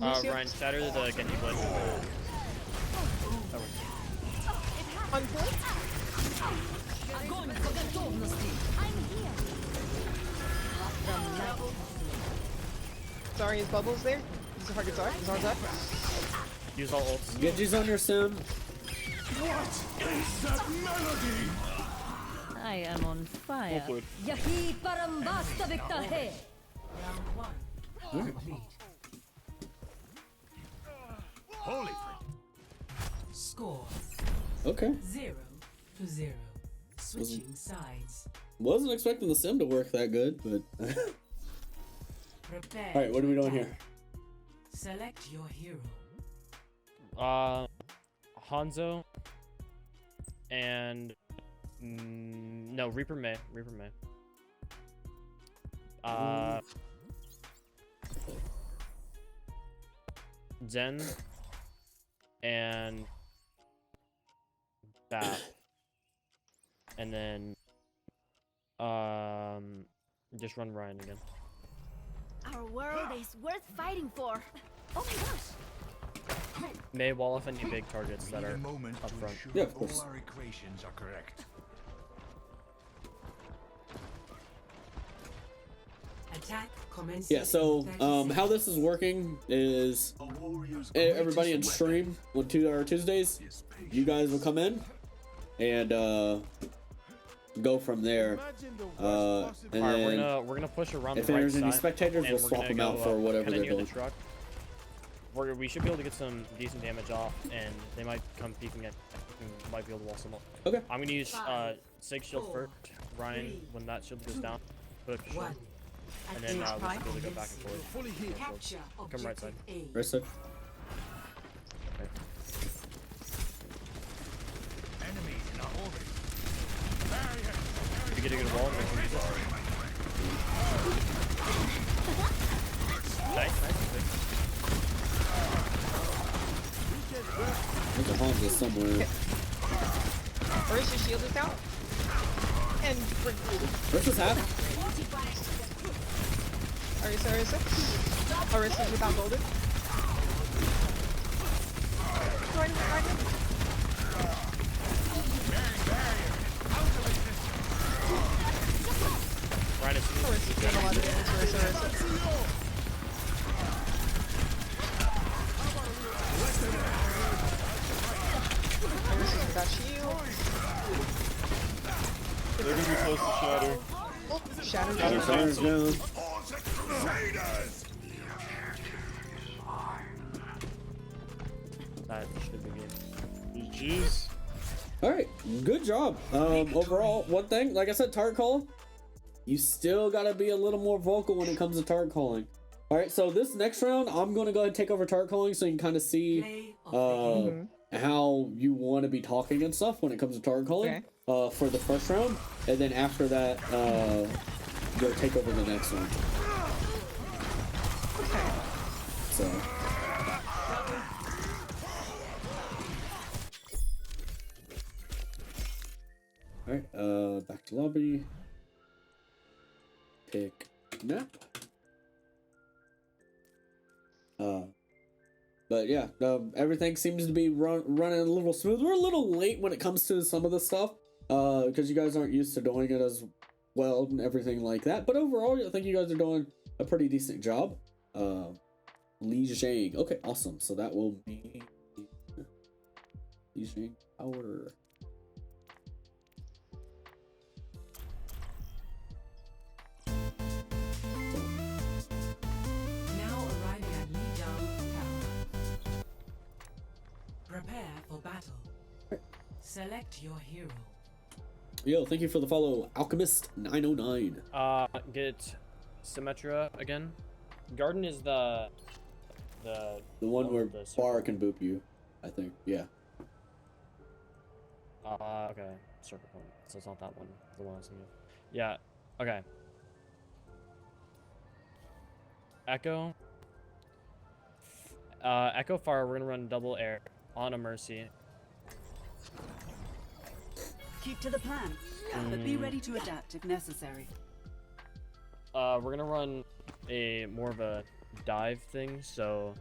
Ryan, shatter the Genji Blade. On point. Sorry, is Bubbles there? Is the target Zar? Is Zar's up? Use all ults. Genji's on your sim. What is that melody? I am on fire. Hopefully. Yahi parambasta viktahe. Round 1. Complete. Holy. Score Okay. 0-0. Switching sides. Wasn't expecting the sim to work that good, but. Prepare. All right, what are we doing here? Select your hero. Hanzo and no, Reaper May. Zen and Bat, and then just run Ryan again. Our world is worth fighting for. Oh my gosh. May wall off any big targets that are up front. Yeah, of course. All our equations are correct. Attack commences. Yeah, so in 30 how this is working is everybody in stream on Tuesdays, you guys will come in and go from there. And Alright, then we're gonna push around if the right there's any side, spectators, and we'll we're swap gonna them out go, for whatever kinda they're near the doing. truck. We should be able to get some decent damage off, and they might come peeking at. Might be able to wall some up. Okay. I'm gonna use Sig's shield first. Ryan, when that shield goes down, put up your shield, and then we should be able to go back and forth. Capture Come right side. A. Right side. Enemies in our orbit. If you get a good wall, make sure you use it. Nice. There's a Hanzo somewhere. Orisa shield is out. And Versus half. Orisa's without golden. Right. Ryan is Orisa's doing a lot of damage. Orisa. Orisa's without shield. They're gonna be close to Shatter. Oh, Shatter Shatter's down. that should be good. GG's. All right, good job. Overall, one thing, like I said, target call. You still gotta be a little more vocal when it comes to target calling. All right, so this next round, I'm gonna go ahead and take over target calling so you can kind of see how you want to be talking and stuff when it comes to target calling for the first round, and then after that, you'll take over the next one. Okay. So. Alright, back to lobby. Pick map. But yeah, everything seems to be running a little smooth. We're a little late when it comes to some of the stuff, because you guys aren't used to doing it as well and everything like that. But overall, I think you guys are doing a pretty decent job. Li Zhang. Okay, awesome. So that will be Li Zhang power. Prepare for battle. Select your hero. Yo, thank you for the follow, Alchemist909. Get Symmetra again. Garden is the one where Bar can boop you, I think. Yeah. Okay. Circle point. So it's not that one. The one I was thinking of. Yeah. Okay. Echo. Echo Fire. We're gonna run double air on a Mercy. Keep to the plan, but be ready to adapt if necessary. We're gonna run a more of a dive thing, so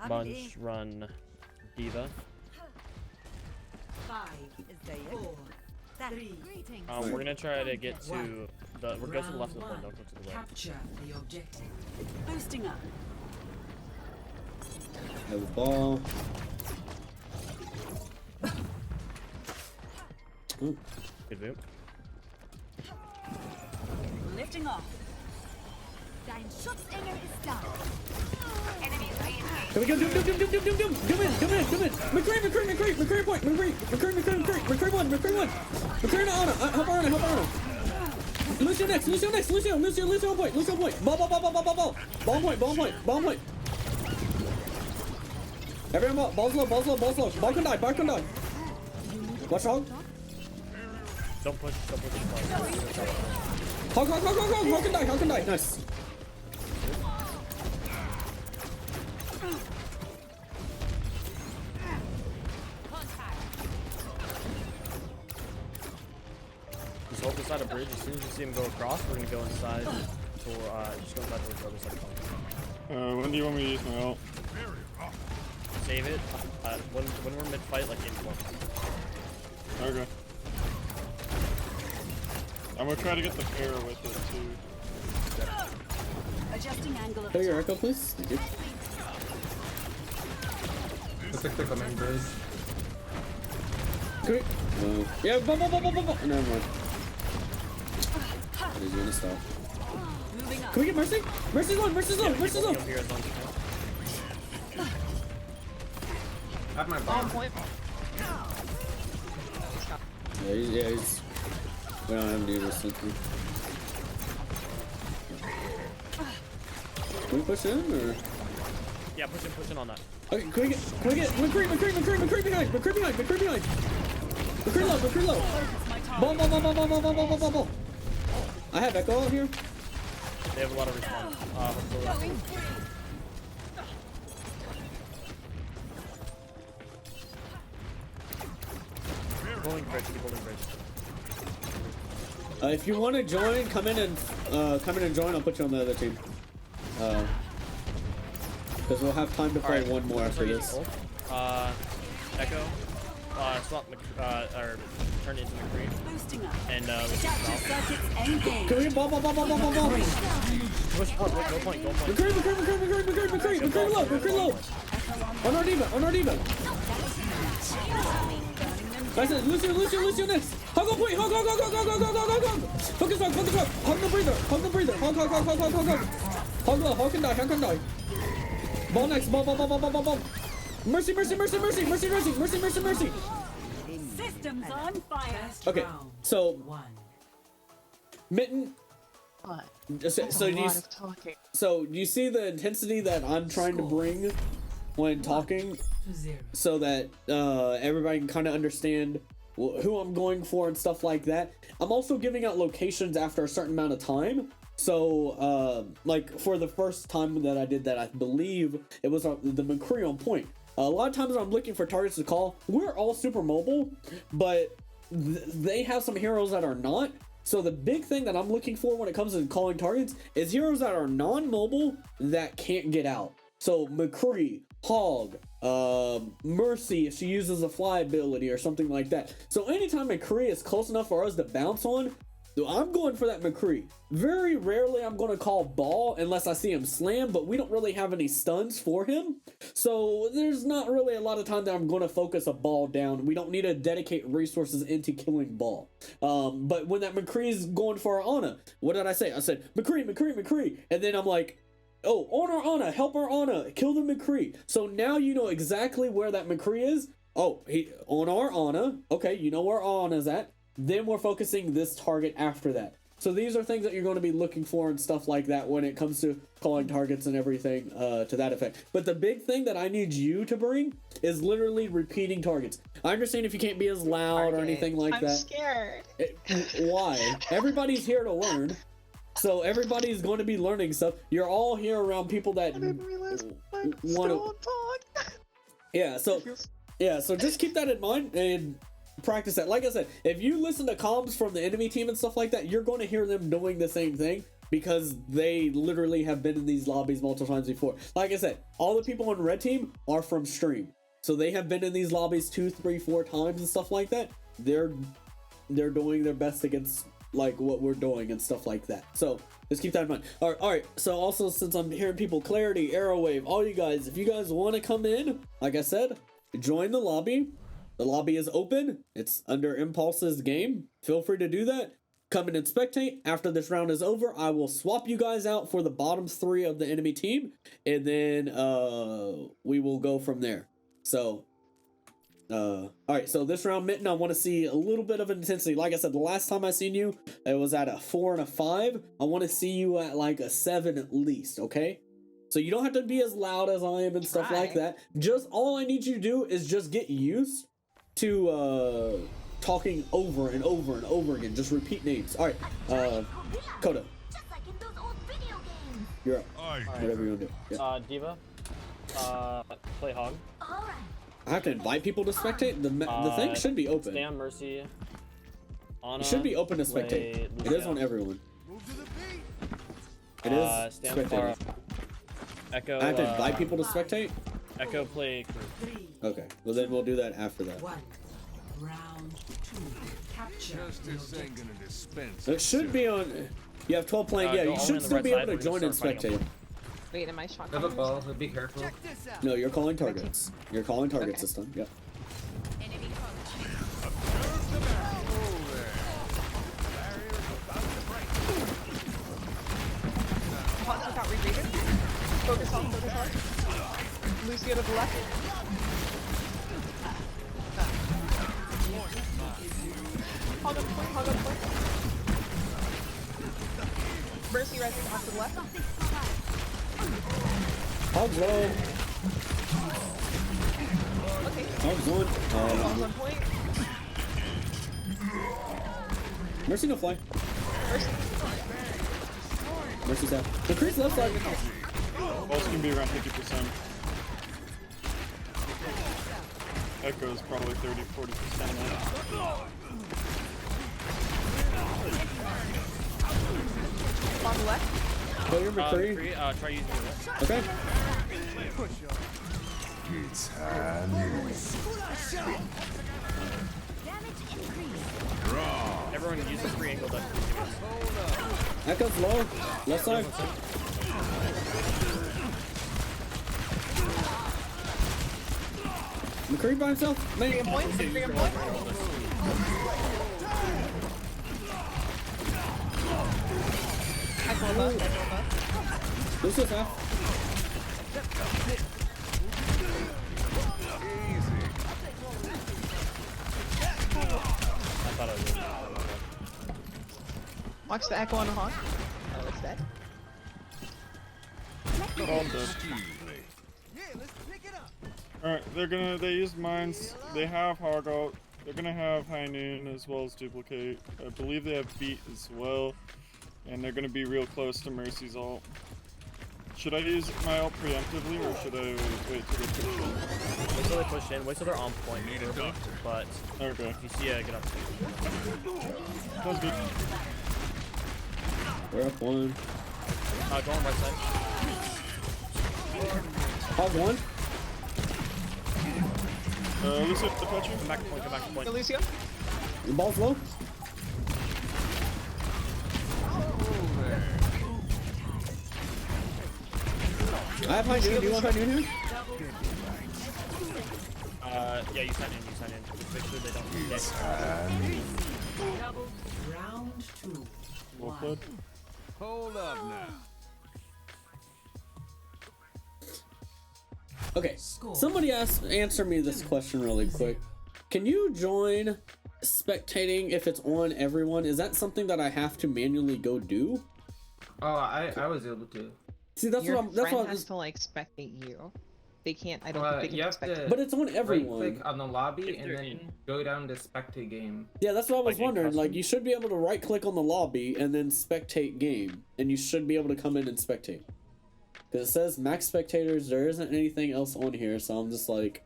Bunch run Diva. 5, 4, We're gonna try to get to the. We're going to the left of the point. Don't go to the right. Capture the objective. Boosting up. Have a ball. Ooh. Good move. Lifting off. Dein Schutzinger ist da. Here we go, doom. Come in. McCree point. McCree one. McCree to Ana. Help Ana. Lucio next. Lucio point. Ball. Ball point. Everyone ball. Ball's low. Ball can die. Watch hog. Don't push. Hog can die. Nice. Just hold beside a bridge. As soon as you see him go across, we're gonna go inside. Just go inside towards the other side of the point. When do you want me to use my ult? Save it. When we're mid-fight, like in one. Okay. I'm gonna try to get the pair with it too. Adjusting angle of Clear your echo, please. Thank you. Let's click the main bridge. Great. Yeah, ball. Never mind. He's gonna stop. Can we get Mercy? Mercy's low. I have my bomb. Point. Yeah, he's. We don't have any resistance. Can we push in or? Yeah, push in on that. Okay, can we get McCree behind. McCree low. Ball. I have echo out here. They have a lot of respawn. Hopefully. Holding bridge. If you want to join, come in and join. I'll put you on the other team. Because we'll have time to play one more after this. Echo. Swap or turn into McCree. boosting up. And Adaptive circuits engaged. Can we ball. Push point. Go point. McCree low. On our diva. That's it. Lucio next. Hog on point. Hog. Focus on. Hog the breather. Hog. Hog low. Hog can die. Ball next. Ball. Mercy. Systems on fire. Okay, so Mitten. What? So do you see the intensity that I'm trying to bring when talking, so that everybody can kind of understand who I'm going for and stuff like that? I'm also giving out locations after a certain amount of time. So like for the first time that I did that, I believe it was the McCree on point. A lot of times when I'm looking for targets to call, we're all super mobile, but they have some heroes that are not. So the big thing that I'm looking for when it comes to calling targets is heroes that are non-mobile that can't get out. So McCree, Hog, Mercy if she uses a fly ability or something like that. So anytime McCree is close enough for us to bounce on, I'm going for that McCree. Very rarely I'm going to call ball unless I see him slam, but we don't really have any stuns for him. So there's not really a lot of time that I'm going to focus a ball down. We don't need to dedicate resources into killing ball. But when that McCree's going for our Ana, what did I say? I said, McCree. And then I'm like, oh, on our Ana, help our Ana, kill the McCree. So now you know exactly where that McCree is. Oh, on our Ana. Okay, you know where our Ana's at. Then we're focusing this target after that. So these are things that you're going to be looking for and stuff like that when it comes to calling targets and everything to that effect. But the big thing that I need you to bring is literally repeating targets. I understand if you can't be as loud or anything like that. I'm scared. Why? Everybody's here to learn. So everybody's going to be learning stuff. You're all here around people that want to talk. Yeah, so just keep that in mind and practice that. Like I said, if you listen to comms from the enemy team and stuff like that, you're going to hear them doing the same thing because they literally have been in these lobbies multiple times before. Like I said, all the people on red team are from stream, so they have been in these lobbies 2, 3, 4 times and stuff like that. they're doing their best against like what we're doing and stuff like that. So just keep that in mind. All right. So also, since I'm hearing people, Clarity, Arrowwave, all you guys, if you guys want to come in, like I said, join the lobby. The lobby is open. It's under Mpulse's game. Feel free to do that. Come in and spectate. After this round is over, I will swap you guys out for the bottom 3 of the enemy team, and then we will go from there. So all right, so this round, Mitten, I want to see a little bit of intensity. Like I said, the last time I seen you, it was at a 4 and a 5. I want to see you at like a 7 at least, okay? So you don't have to be as loud as I am and stuff like that. Just all I need you to do is just get used to talking over and over and over again. Just repeat names. All right, Coda, you're up. Whatever you want to do. Yeah. Diva, play Hog. I have to invite people to spectate. The thing should be open. Stay on Mercy. Anna, It should be open to spectate. It is on everyone. It is spectating. Echo. I have to invite people to spectate. Echo play. Okay, well then we'll do that after that. Round 2. Capture. Justice ain't gonna dispense. It should be on. You have 12 playing. Yeah, you should still be able to join and spectate. Wait, am I shot? Have a ball, so be careful. No, you're calling targets. You're calling targets this time. Yep. Focus on. Lucio to the left. Hog on point. Mercy rising off to the left. Hog's low. Okay. Hog's on. Hog's on point. Mercy no fly. Mercy's out. The crease left side. Pulse can be around 50%. Echo's probably 30-40% now. On the left. Play your McCree. Try using it. Okay. It's happening. Everyone uses free angle duck. Echo's low. Left side. McCree by himself. Man. Bring him point. Echo above. This is half. I thought I was. Watch the Echo on the Hog. Oh, it's dead. All dead. Alright, they used mines. They have Hog out. They're gonna have High Noon as well as Duplicate. I believe they have Beat as well. And they're gonna be real close to Mercy's ult. Should I use my ult preemptively or should I wait till they push in? Wait till they push in, wait till they're on point. Need a doctor. But okay. If you see a good opportunity. Sounds good. We're up 1. Go on right side. Hog 1. Lucio, to catch you. Come back to point. Go, Lucio. The ball's low. I have High Noon. Do you want High Noon here? Yeah, you sign in. Just make sure they don't get. Round 2. Well played. Hold up now. Okay, somebody answer me this question really quick. Can you join spectating if it's on everyone? Is that something that I have to manually go do? Oh, I was able to. See, that's what I'm has to like spectate you. They can't. I don't think they you can have spectate. to But it's on everyone. Right click on the lobby and then go down to spectate game. Yeah, that's what I was Like wondering. Like, you should be able to right click on the lobby and then spectate game, and you should be able to come in and spectate. Because it says max spectators. There isn't anything else on here, so I'm just like,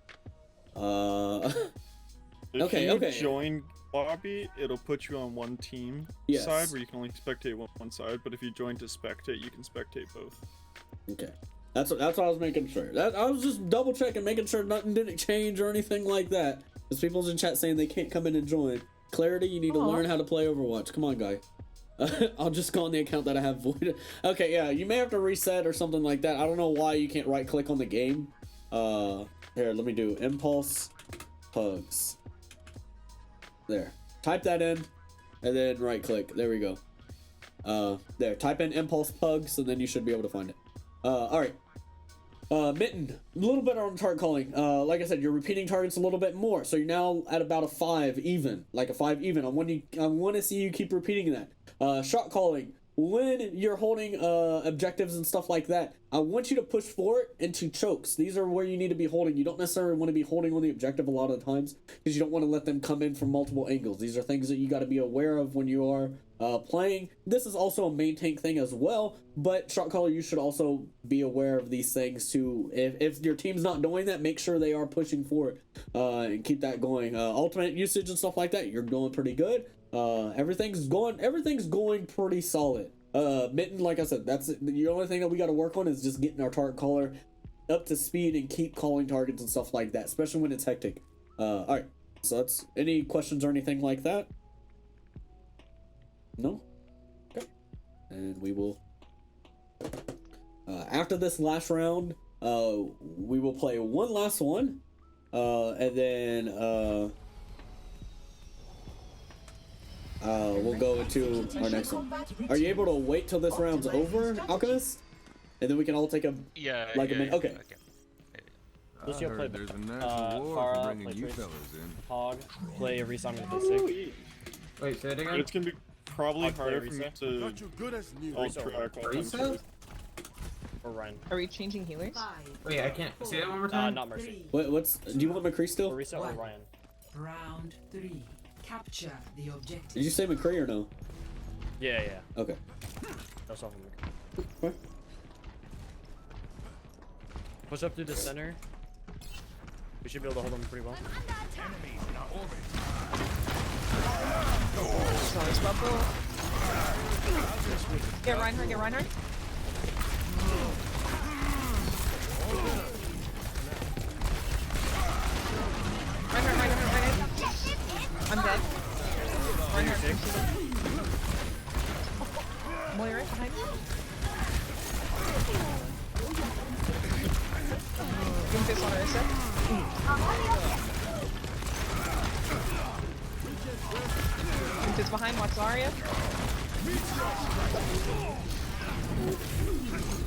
If you join lobby, it'll put you on one team side where you can only spectate one side. But if you join to spectate, you can spectate both. Okay, that's what I was making sure. I was just double checking, making sure nothing didn't change or anything like that. Because people's in chat saying they can't come in and join. Clarity, you need to Aw. learn how to play Overwatch. Come on, guy. I'll just go on the account that I have voided. Okay, yeah, you may have to reset or something like that. I don't know why you can't right click on the game. Here, let me do Mpulse PUGS. There. Type that in and then right click. There we go. There. Type in Mpulse PUGS and then you should be able to find it. Alright. Mitten, a little bit on target calling. Like I said, you're repeating targets a little bit more, so you're now at about a 5 even, like a 5 even. I want to see you keep repeating that. Shot calling, when you're holding objectives and stuff like that, I want you to push forward into chokes. These are where you need to be holding. You don't necessarily want to be holding on the objective a lot of the times because you don't want to let them come in from multiple angles. These are things that you got to be aware of when you are playing. This is also a main tank thing as well, but shot caller, you should also be aware of these things too. If your team's not doing that, make sure they are pushing forward and keep that going. Ultimate usage and stuff like that, you're doing pretty good. Everything's going pretty solid. Mitten, like I said, that's the only thing that we got to work on is just getting our target caller up to speed and keep calling targets and stuff like that, especially when it's hectic. All right, so that's any questions or anything like that? No? Okay. And we will after this last round, we will play one last one, and then we'll go into our next one. Are you able to wait till this round's over, Alchemist? And then we can all take a a minute. Okay. Let's go play there's a natural war for Farah, bringing play you Trace, fellas in. Hog, play Reese, I'm gonna play Sig. Wait, say it again? It's gonna be probably I'll play harder for me Risa. to Not you good as new. ultra Risa? Or Ryan. Are we changing healers? Wait, I can't. Say that one more time? Not Mercy. What's? Do you want McCree still? Or Risa or Ryan. Round 3. Capture the objective. Did you say McCree or no? Yeah. Okay. That's all from McCree. Push up through the center. We should be able to hold them pretty well. Sorry, bubble. Get Reinhardt, get Reinhardt. Reinhardt. I'm dead. Reinhardt. Moira behind me. Doomfist on Ursa. Doomfist behind, watch Zarya.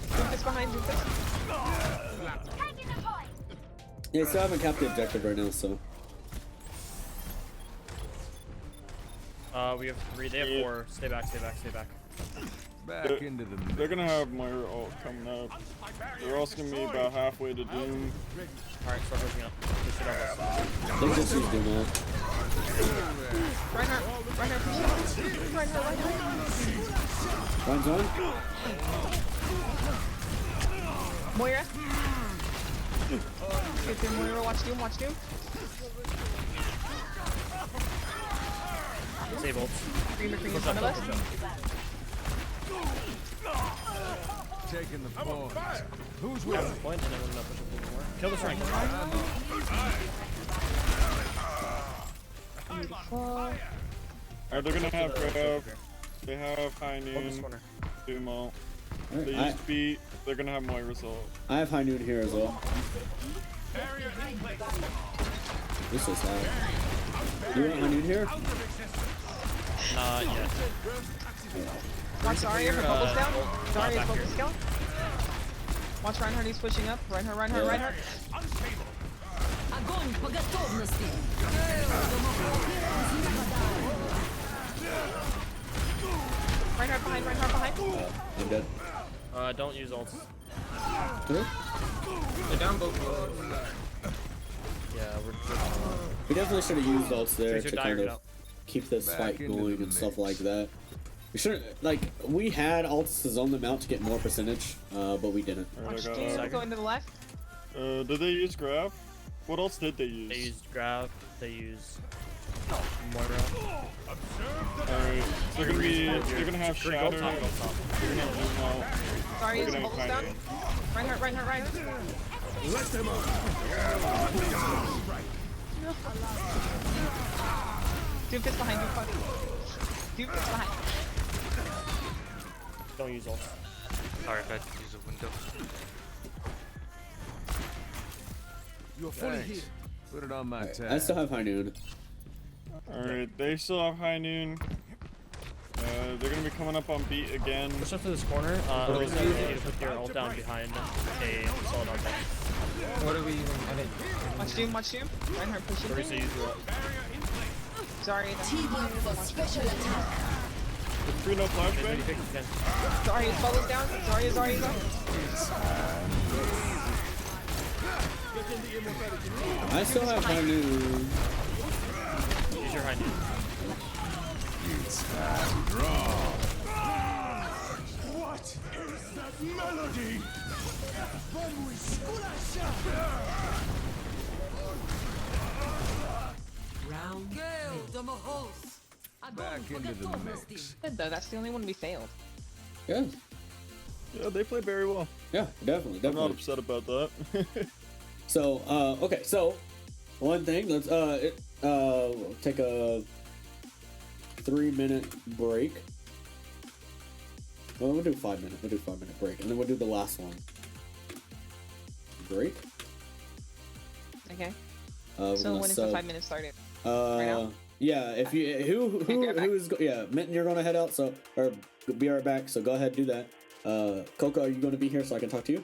Doomfist behind, Doomfist. Yeah, so I haven't capped the objective right now, so. We have 3, they have 4. Stay back. Back into the mix. They're gonna have Moira ult coming up. They're also gonna be about halfway to Doom. Alright, start pushing up. Push it up. They just use Doom ult. Reinhardt, Ryan's on? Moira. Get there, Moira, watch Doom. Save ults. McCree in front of us. Taking the point. Who's Yeah, with point, and then we're gonna push up a little more. Kill this rank. Alright, they're gonna have Rev. They have High Hold this Noon, corner. Doom ult. Alright, They use Beat. They're gonna have Moira's ult. I have High Noon here as well. This is sad. You want High Noon here? Not yet. Watch Zarya, her bubbles down. Zarya's back bubbles here. down. Watch Reinhardt, he's pushing up. Reinhardt. Огонь по готовности. Reinhardt behind. I'm dead. Don't use ults. Really? They're down both rows. Yeah, we're We definitely should have used ults there Tracer to died, kind get of out. keep this Back fight into going the and stuff mix. like that. We should we had ults to zone them out to get more percentage, but we didn't. Watch Alright, Doom going to the left. Did they use Grab? What else did they use? They used grab, they use Moira. Alright, so they're gonna have Go Shatter. top, go top. They're gonna have Doom ult. Zarya's They're gonna bubbles have down. High Noon. Reinhardt. Let them up. Doofus behind you, fuck. Doofus behind. Don't use ult. Sorry, I had to use a window. You're fully healed. Put it on my tab. I still have high noon. Alright, they still have high noon. They're gonna be coming up on beat again. Push up to this corner. Orisa, you need to put your ult down behind a solid ult. What are we using? I didn't. Watch Doom. Reinhardt pushing. Orisa, use your ult. Sorry, that's special attack. The 3-0 flashbang. Sorry, his bubbles down. Sorry. I still have high noon. Use your high noon. What is that melody? Round Back into the mix. good though. That's the only one we failed. Yeah. Yeah, they play very well. Yeah, definitely. I'm not upset about that. So, okay, so one thing, let's take a 3-minute break. Well, we'll do 5 minutes. We'll do 5-minute break, and then we'll do the last one. Break. Okay. So when is the 5 minutes started? Right now? Yeah. If you Minton, you're gonna head out. So or be right back. So go ahead, do that. Coco, are you going to be here so I can talk to you?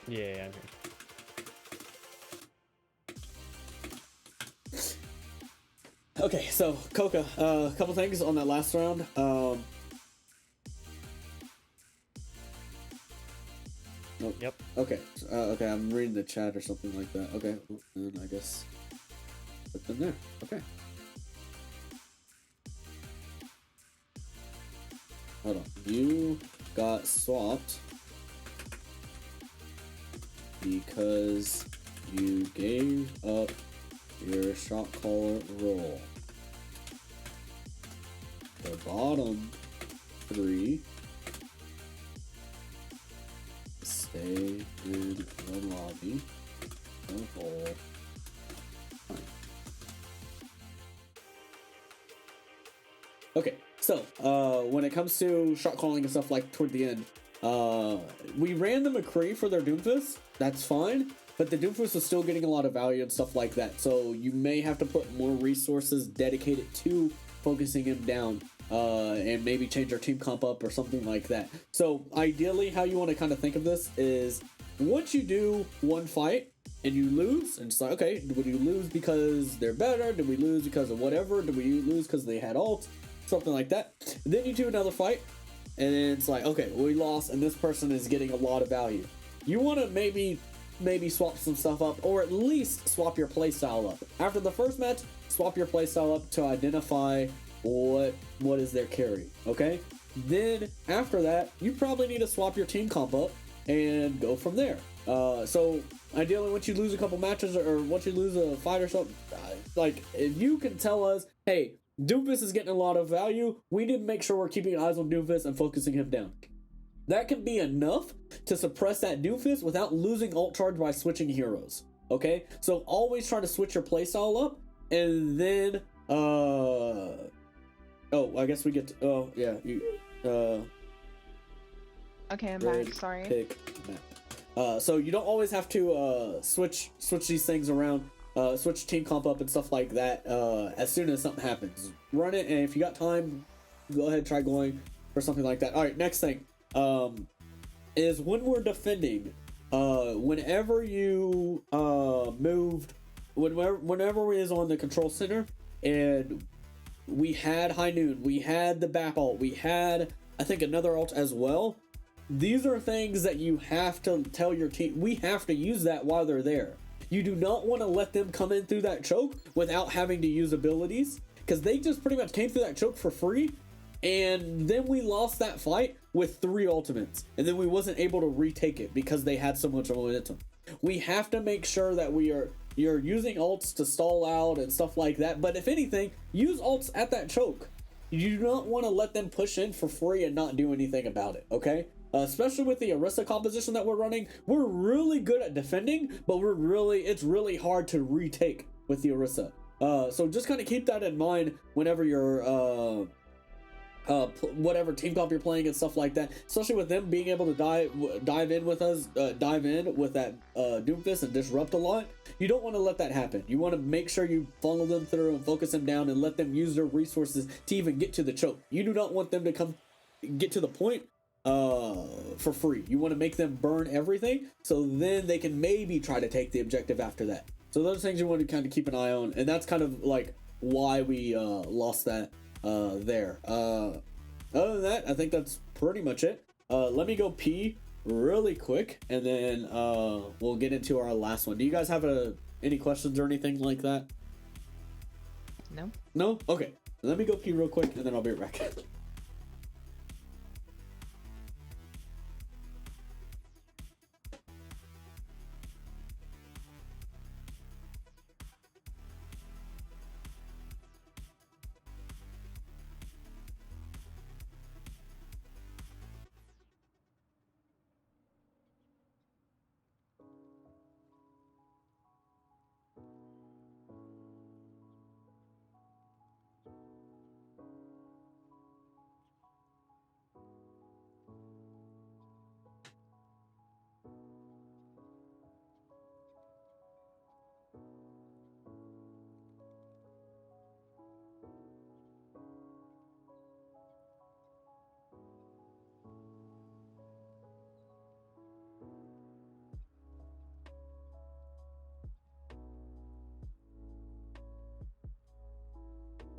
Yeah, I'm here. Okay, so Coca, a couple things on that last round. Nope. Yep. Okay. Okay, I'm reading the chat or something like that. Okay, well, then I guess put them there. Okay. Hold on. You got swapped because you gave up your shot caller role. The bottom 3 stay in the lobby the whole time. Okay, so when it comes to shot calling and stuff like toward the end, we ran the McCree for their Doomfist. That's fine. But the Doomfist is still getting a lot of value and stuff like that, so you may have to put more resources dedicated to focusing him down, and maybe change your team comp up or something like that. So ideally, how you want to kind of think of this is, once you do one fight and you lose, and it's like, okay, did we lose because they're better? Did we lose because of whatever? Did we lose because they had ult? Something like that. Then you do another fight, and it's like, okay, we lost, and this person is getting a lot of value. You want to maybe swap some stuff up, or at least swap your playstyle up. After the first match, swap your playstyle up to identify what is their carry, okay? Then after that, you probably need to swap your team comp up and go from there. So ideally, once you lose a couple matches or once you lose a fight or something, like if you can tell us, hey, Doomfist is getting a lot of value, we need to make sure we're keeping eyes on Doomfist and focusing him down. That can be enough to suppress that Doomfist without losing ult charge by switching heroes. Okay? So always try to switch your playstyle up, and then oh, I guess we get to, oh yeah, you Okay, I'm red back. Sorry. pick map. So you don't always have to switch these things around, switch team comp up and stuff like that as soon as something happens. Run it, and if you got time, go ahead and try going for something like that. All right, next thing is when we're defending, whenever you moved, whenever we is on the control center, and we had high noon, we had the back ult, we had I think another ult as well. These are things that you have to tell your team, we have to use that while they're there. You do not want to let them come in through that choke without having to use abilities, because they just pretty much came through that choke for free, and then we lost that fight with 3 ultimates, and then we wasn't able to retake it because they had so much momentum. We have to make sure that you're using ults to stall out and stuff like that, but if anything, use ults at that choke. You do not want to let them push in for free and not do anything about it, okay? Especially with the Orisa composition that we're running, we're really good at defending, but it's really hard to retake with the Orisa. So just kind of keep that in mind whenever you're whatever team comp you're playing and stuff like that, especially with them being able to dive in with us, dive in with that Doomfist and disrupt a lot. You don't want to let that happen. You want to make sure you funnel them through and focus them down and let them use their resources to even get to the choke. You do not want them to get to the point for free. You want to make them burn everything, so then they can maybe try to take the objective after that. So those things you want to kind of keep an eye on, and that's kind of like why we lost that there. Other than that, I think that's pretty much it. Let me go pee really quick, and then we'll get into our last one. Do you guys have any questions or anything like that? No. No? Okay. Let me go pee real quick, and then I'll be right back.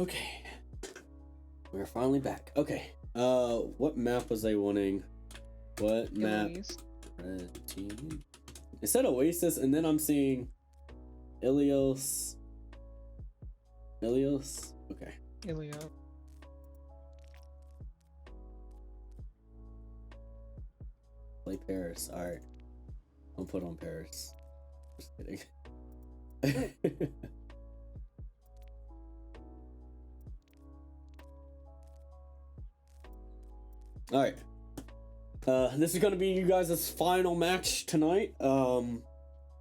Okay, we're finally back. Okay, what map was I wanting? What map? Red team. It said Oasis, and then I'm seeing Ilios. Okay. Ilios. Play Paris. All right, I'll put on Paris. Just kidding. All right, this is going to be you guys' final match tonight, and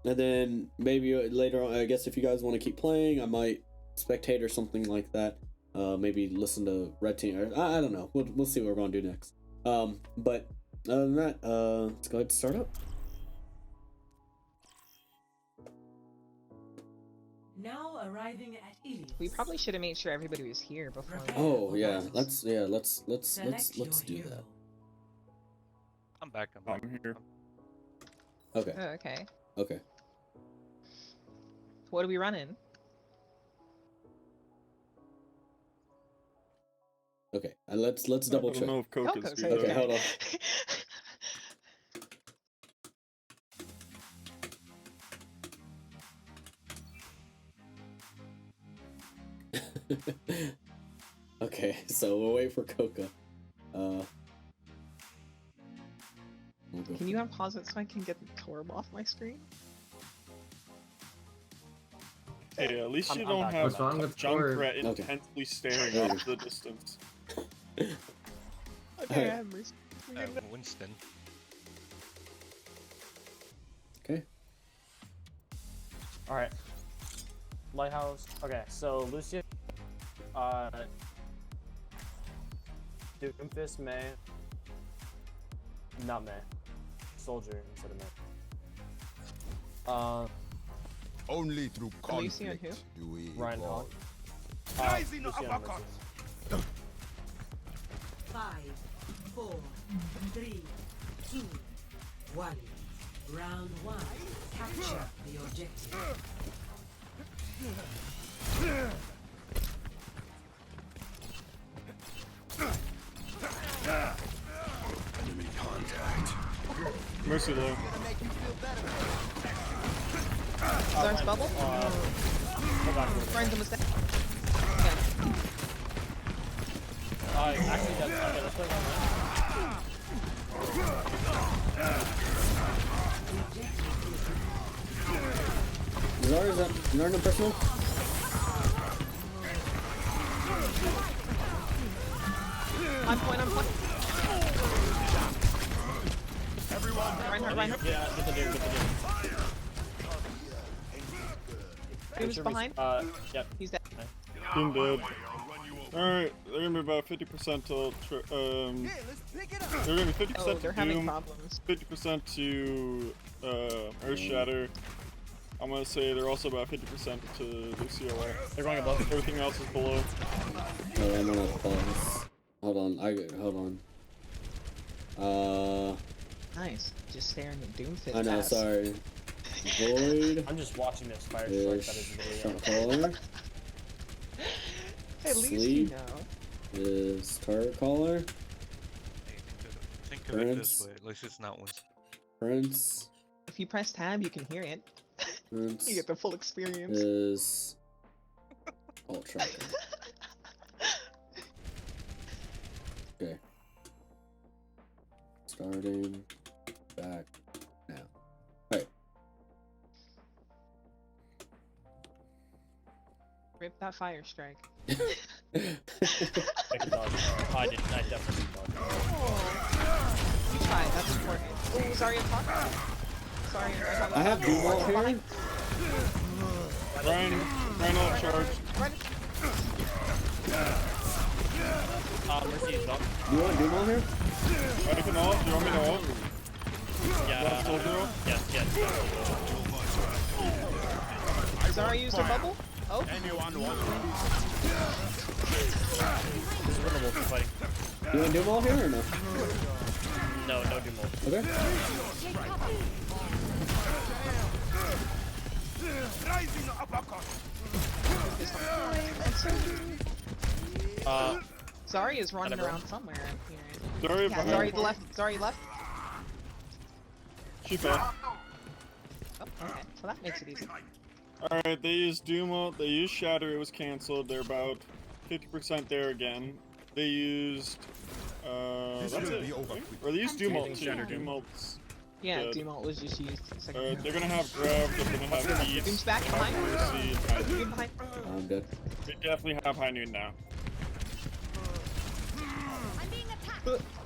then maybe later on, I guess if you guys want to keep playing, I might spectate or something like that, maybe listen to Red Team, or I don't know, we'll see what we're going to do next, but other than that, let's go ahead and start up. Now arriving at Ilios. We probably should have made sure everybody was here before. Oh yeah, let's do that. I'm back. I'm here. Okay. Oh, okay. Okay. What are we running? Okay. Let's double check. I don't know if Coca's Coca's here. Okay, hold on. Okay, so we'll wait for Coca. Can you unpause it so I can get the Torb off my screen? Hey, at least you I'm don't back. have What's wrong with Junkrat Okay. intensely staring off the distance. Okay, Alright. I have my screen. Winston. Okay. Alright. Lighthouse. Okay, so Lucian, Doomfist, May. Not May. Soldier instead of May. Only through Lucian and conflict do we Ryan evolve. Lucian and 5, 4, 3, 2, 1. Round 1. Capture the objective. Enemy contact. Mercy low. Zar's bubble? Ryan's almost dead. Actually, that's okay. Let's play Zara, is that Zara no personal? On point, on point. Reinhardt. Yeah, get the dude, get the dude. Who's behind? Yep. He's dead. Doom dead. Alright, they're gonna be about 50% to they're gonna be 50% they're to having Doom, problems. 50% to Earth Shatter. I'm gonna say they're also about 50% to Lucio. They're going above. Everything else is below. Oh, I'm gonna pause. Hold on, hold on. Nice. Just staring at Doom fit. I know, sorry. Void. I'm just watching this fire strike. That is Shot caller. At least you Sleep know. is turret caller. Think of it this way, at least it's not one. Prince If you press tab, you can hear it. Prince You get the full experience. is ultra. Okay. Starting back now. Alright. Rip that fire strike. I definitely dodged. You tried, that's important. Oh, Zarya talk. Sorry, I have Duval here. Ryan not charged. Mercy is up. You want Duval here? I can ult. You want me to ult? Yeah. Yes. Zarya used her bubble? Oh. Anyone want This is winnable for fighting. You want Duval here or no? No Duval. Okay. Rising uppercut. Zarya is running around somewhere. I'm hearing. Zarya Yeah, behind. Zarya left. Zarya left. She fell. Oh, okay. So that makes it easy. Alright, they used Doom ult, they used Shatter, it was cancelled. They're about 50% there again. They used that's it. Or they used Doom ult too. Doom ult's Yeah, good. Doom ult was just used. A second ago. They're gonna have Grab, they're gonna have Heat. Doom's back behind. Mercy, and High Doom Noon. behind. I'm dead. They definitely have High Noon now.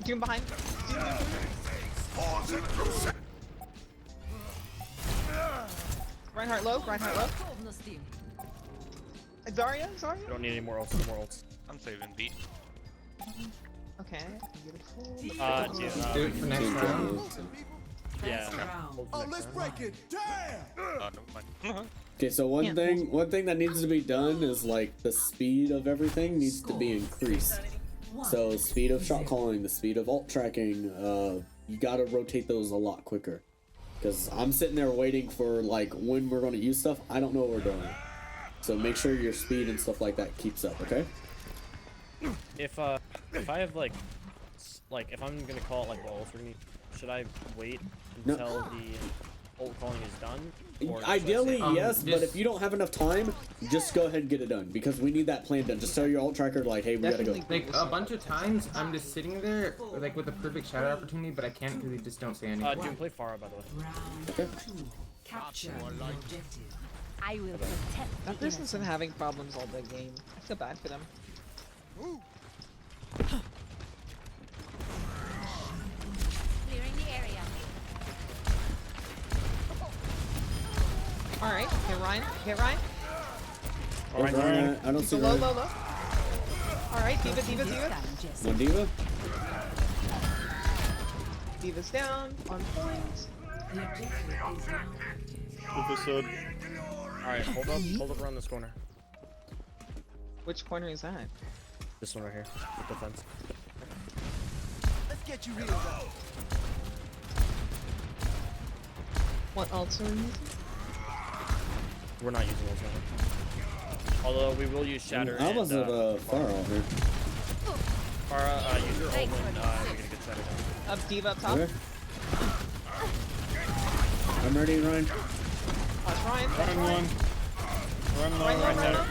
Doom behind. Reinhardt low. Reinhardt low. Zarya. We don't need any more ults. No more ults. I'm saving beat. Okay. Beautiful. Do it for next round. Yeah. Oh, let's break it. Damn. Never mind. Okay, so one thing that needs to be done is like the speed of everything needs to be increased. So speed of shot calling, the speed of ult tracking, you gotta rotate those a lot quicker. Because I'm sitting there waiting for like when we're gonna use stuff. I don't know what we're doing. So make sure your speed and stuff like that keeps up, okay? If I have like if I'm gonna call it like well, should I wait until the ult calling is done? Or Ideally, yes, but just- if you don't have enough time, just go ahead and get it done because we need that plan done. Just tell your ult tracker like, hey, we gotta go. Like a bunch of times, I'm just sitting there like with a perfect shadow opportunity, but I can't because they just don't say anything. Doom, play Pharah by the way. Okay. Capture the objective. I will protect That person's been having problems all the game. I feel bad for them. clearing the area. All right. Hit Ryan. Hit Ryan. Alright, I don't see Low, Ryan. low, low. All right. Diva. One diva. Diva's down. On point. The objective is now active. Episode. Alright, hold up around this corner. Which corner is that? This one right here. With the fence. Let's get you reeled up. What ults are we using? We're not using those right. Although we will use Shatter. How was it far out here? Pharah, use your ult when we get a good Shatter down. Up Diva up top. Okay. I'm ready, Ryan. Watch Ryan. Run one. Run low, Ryan, right Ryan, there.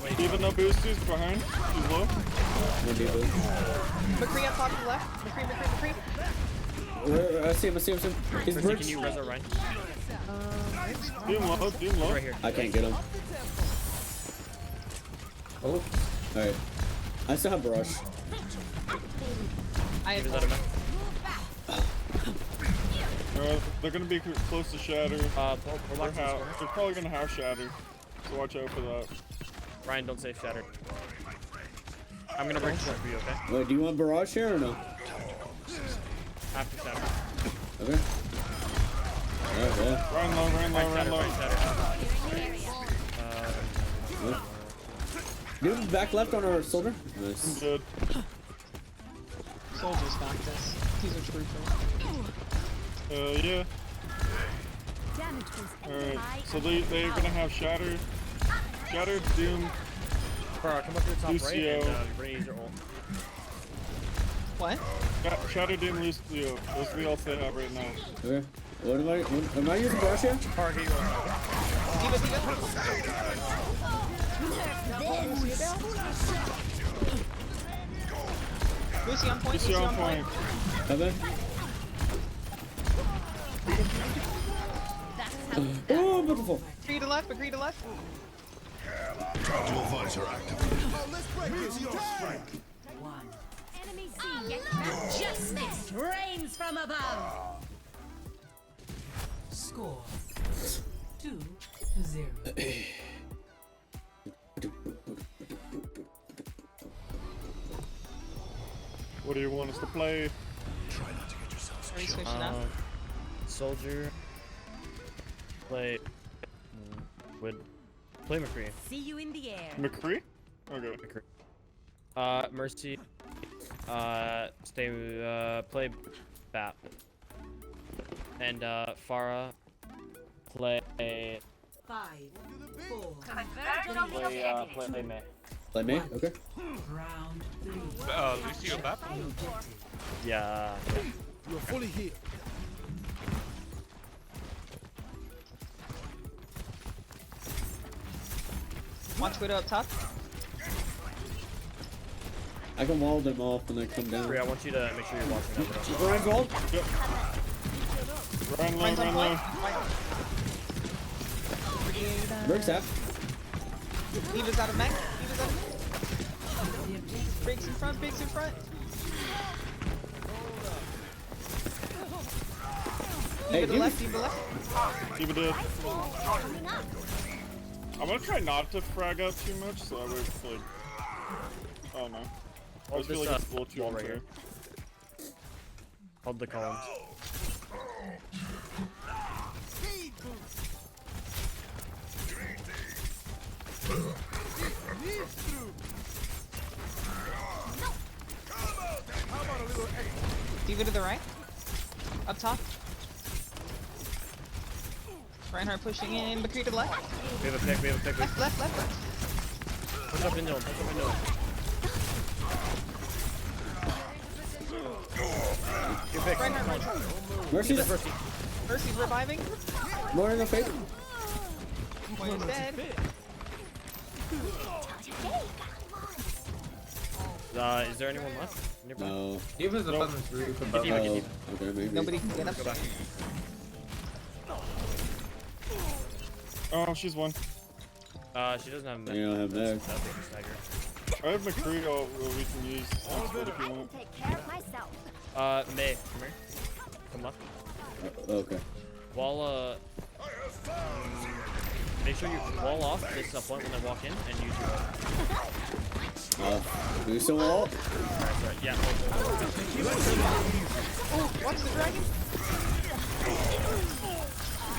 Wait. Diva no boost, he's behind. He's low. One diva. McCree up top to the left. McCree. I see him. He's Mercy, bridge. can you res our Ryan? Doom low. Right here. I can't get him. Oh, Alright. I still have brush. I Is have that a map? They're gonna be close to Shatter. We're they're probably gonna have Shatter, so watch out for that. Ryan, don't say Shatter. I'm gonna break short for you, okay? Wait, do you want Barrage here or no? After Shatter. Okay. Yeah. Run low. Dude, back left on our soldier. Nice. Good. Soldiers got this. He's a trooper. Yeah. Alright, so they're gonna have Shatter, Doom. Bro, come up to the top Lucio. right and you're gonna use your ult. What? Shatter, Doom, Lucio. Those are the ults they have right now. Okay. What am I using Barrage here? Lucy on point. Lucy on point. Okay. Oh, beautiful. Agree to left. Agree to left. Dual visor activated. Enemy C. Justice reigns from above. Score 2-0. What do you want us to play? Try not to get yourselves Are you killed. switching up? Soldier. Play. Play McCree. See you in the air. McCree? Okay. McCree. Mercy. Play Bat. And Farah. Play. 5, 4. Play May. Play me? Okay. Round 3. Lucio back? Yeah. You're fully here. Watch Widow up top. I can wall them off when they come down. I want you to make sure you're watching that. Ryan's walled? Yep. Run low. Berg's half. Leave out of mech. Bigs in front. Hey, Leave left. Keep it dead. I'm gonna try not to frag out too much, so I would like. Oh no. I just feel like it's a little too right here. Hold the columns. Diva to the right. Up top. Reinhardt pushing in. McCree to the left. We have a pick. Left. Push up into him. Good pick. Reinhardt. Mercy's Mercy's reviving. more in the face. Point is dead. Is there anyone left? Nearby? No. Diva's up on this roof above. Diva. Okay, maybe. Nobody can get up. Go back. Oh, she's one. She doesn't have. You don't have Meg. I have McCree. We can use instead if you want. Take care of myself. May, come here. Come left. Okay. Wall, make sure you wall off this point when they walk in and use your Do some wall. Sorry, yeah. Oh, watch the dragon.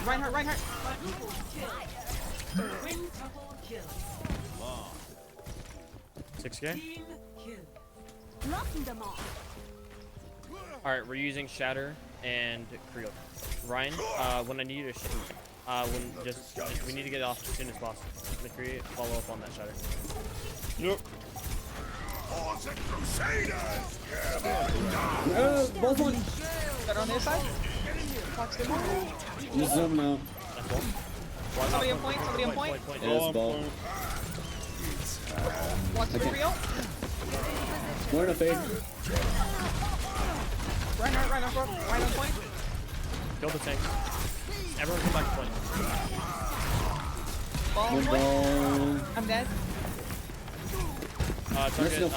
Reinhardt. 6K? Knocking them off. Alright, we're using Shatter and Creel. Ryan, when I need you to we need to get it off as soon as possible. McCree, follow up on that Shatter. Yep. Both one. Got on their side. Watch them all. Use them now. Somebody on point. Yes, ball. Watch the real. More in a fade. Reinhardt, right on point. Kill the tank. Everyone come back to point. Ball on Good point. ball. I'm dead. Target,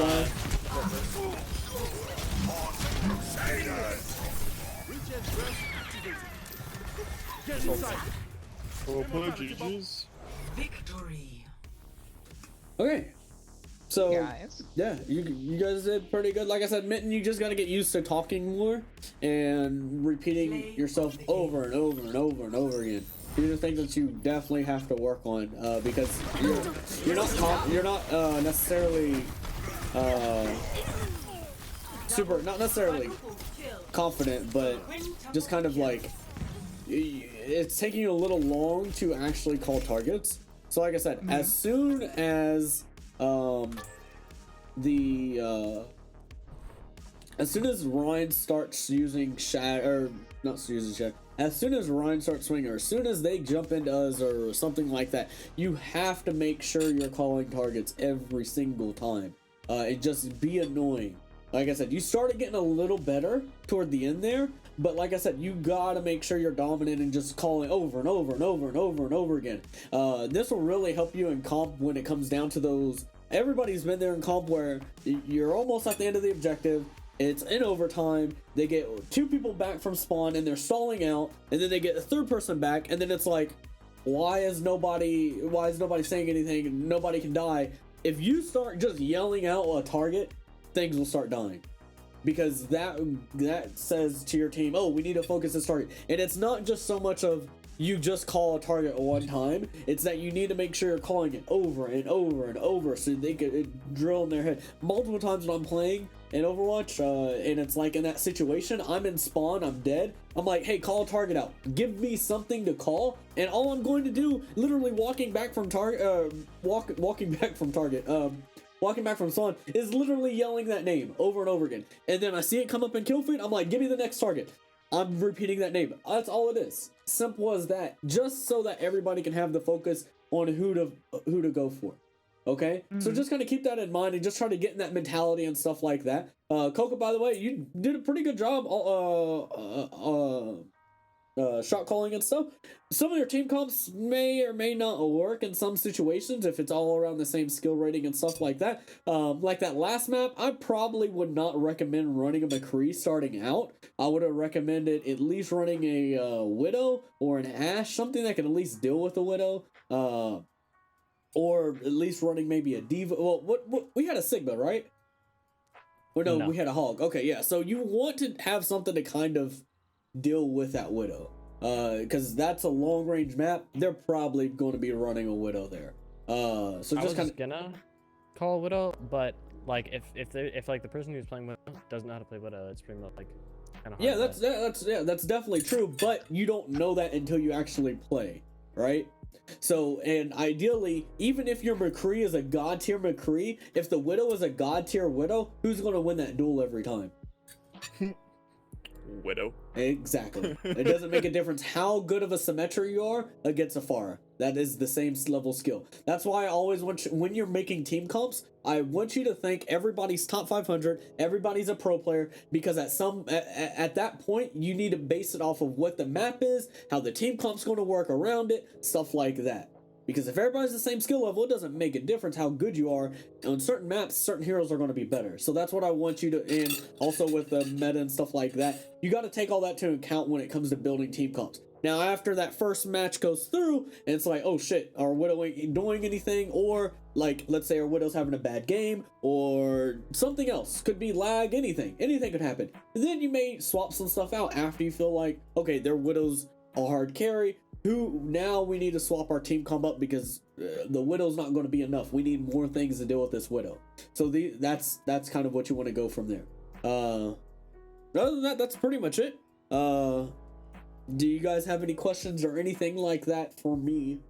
Well played, GG's. Victory. Okay. So Guys. yeah, you guys did pretty good. Like I said, Mitten, you just gotta get used to talking more and repeating yourself over and over and over and over again. These are things that you definitely have to work on because you're not necessarily not necessarily confident, but just kind of like it's taking you a little long to actually call targets. So like I said, as soon as as soon as Ryan starts using as soon as Ryan starts swinging, or as soon as they jump into us or something like that, you have to make sure you're calling targets every single time. And just be annoying. Like I said, you started getting a little better toward the end there, but like I said, you gotta make sure you're dominant and just calling over and over and over and over and over again. This will really help you in comp when it comes down to those. Everybody's been there in comp where you're almost at the end of the objective. It's in overtime. They get 2 people back from spawn and they're stalling out, and then they get a 3rd person back, and then it's like, why is nobody saying anything? Nobody can die. If you start just yelling out a target, things will start dying, because that says to your team, oh, we need to focus this target. And it's not just so much of you just call a target one time, it's that you need to make sure you're calling it over and over and over so they could drill in their head. Multiple times when I'm playing in Overwatch, and it's like in that situation, I'm in spawn, I'm dead, I'm like, hey, call a target out, give me something to call, and all I'm going to do, literally walking back from spawn, is literally yelling that name over and over again. And then I see it come up in kill feed, I'm like, give me the next target. I'm repeating that name. That's all it is. Simple as that. Just so that everybody can have the focus on who to go for. Okay? So just kind of keep that in mind and just try to get in that mentality and stuff like that. Coca, by the way, you did a pretty good job shot calling and stuff. Some of your team comps may or may not work in some situations if it's all around the same skill rating and stuff like that. Like that last map, I probably would not recommend running a McCree starting out. I would have recommended at least running a Widow or an Ashe, something that can at least deal with a Widow. Or at least running maybe a Diva. Well, what we had a Sigma, right? Or no, we had a Hog. Okay, yeah. So you want to have something to kind of deal with that Widow, because that's a long range map. They're probably going to be running a Widow there. So just kind of gonna call a Widow, but like if like the person who's playing Widow doesn't know how to play Widow, it's pretty much like kind of hard. Yeah, that's definitely true. But you don't know that until you actually play, right? So, and ideally, even if your McCree is a god tier McCree, if the Widow is a god tier Widow, who's going to win that duel every time? Widow. Exactly. It doesn't make a difference how good of a Symmetra you are against a Pharah. That is the same level skill. That's why I always want you, when you're making team comps, I want you to think everybody's top 500, everybody's a pro player, because at that point, you need to base it off of what the map is, how the team comp's going to work around it, stuff like that. Because if everybody's the same skill level, it doesn't make a difference how good you are. On certain maps, certain heroes are going to be better. So that's what I want you to, and also with the meta and stuff like that, you got to take all that to account when it comes to building team comps. Now, after that first match goes through, and it's like, oh shit, our Widow ain't doing anything, or like, let's say our Widow's having a bad game, or something else, could be lag, anything could happen. And then you may swap some stuff out after you feel like, okay, their Widow's a hard carry, now we need to swap our team comp up because the Widow's not going to be enough. We need more things to deal with this Widow. So that's kind of what you want to go from there. Other than that, that's pretty much it. Do you guys have any questions or anything like that for me?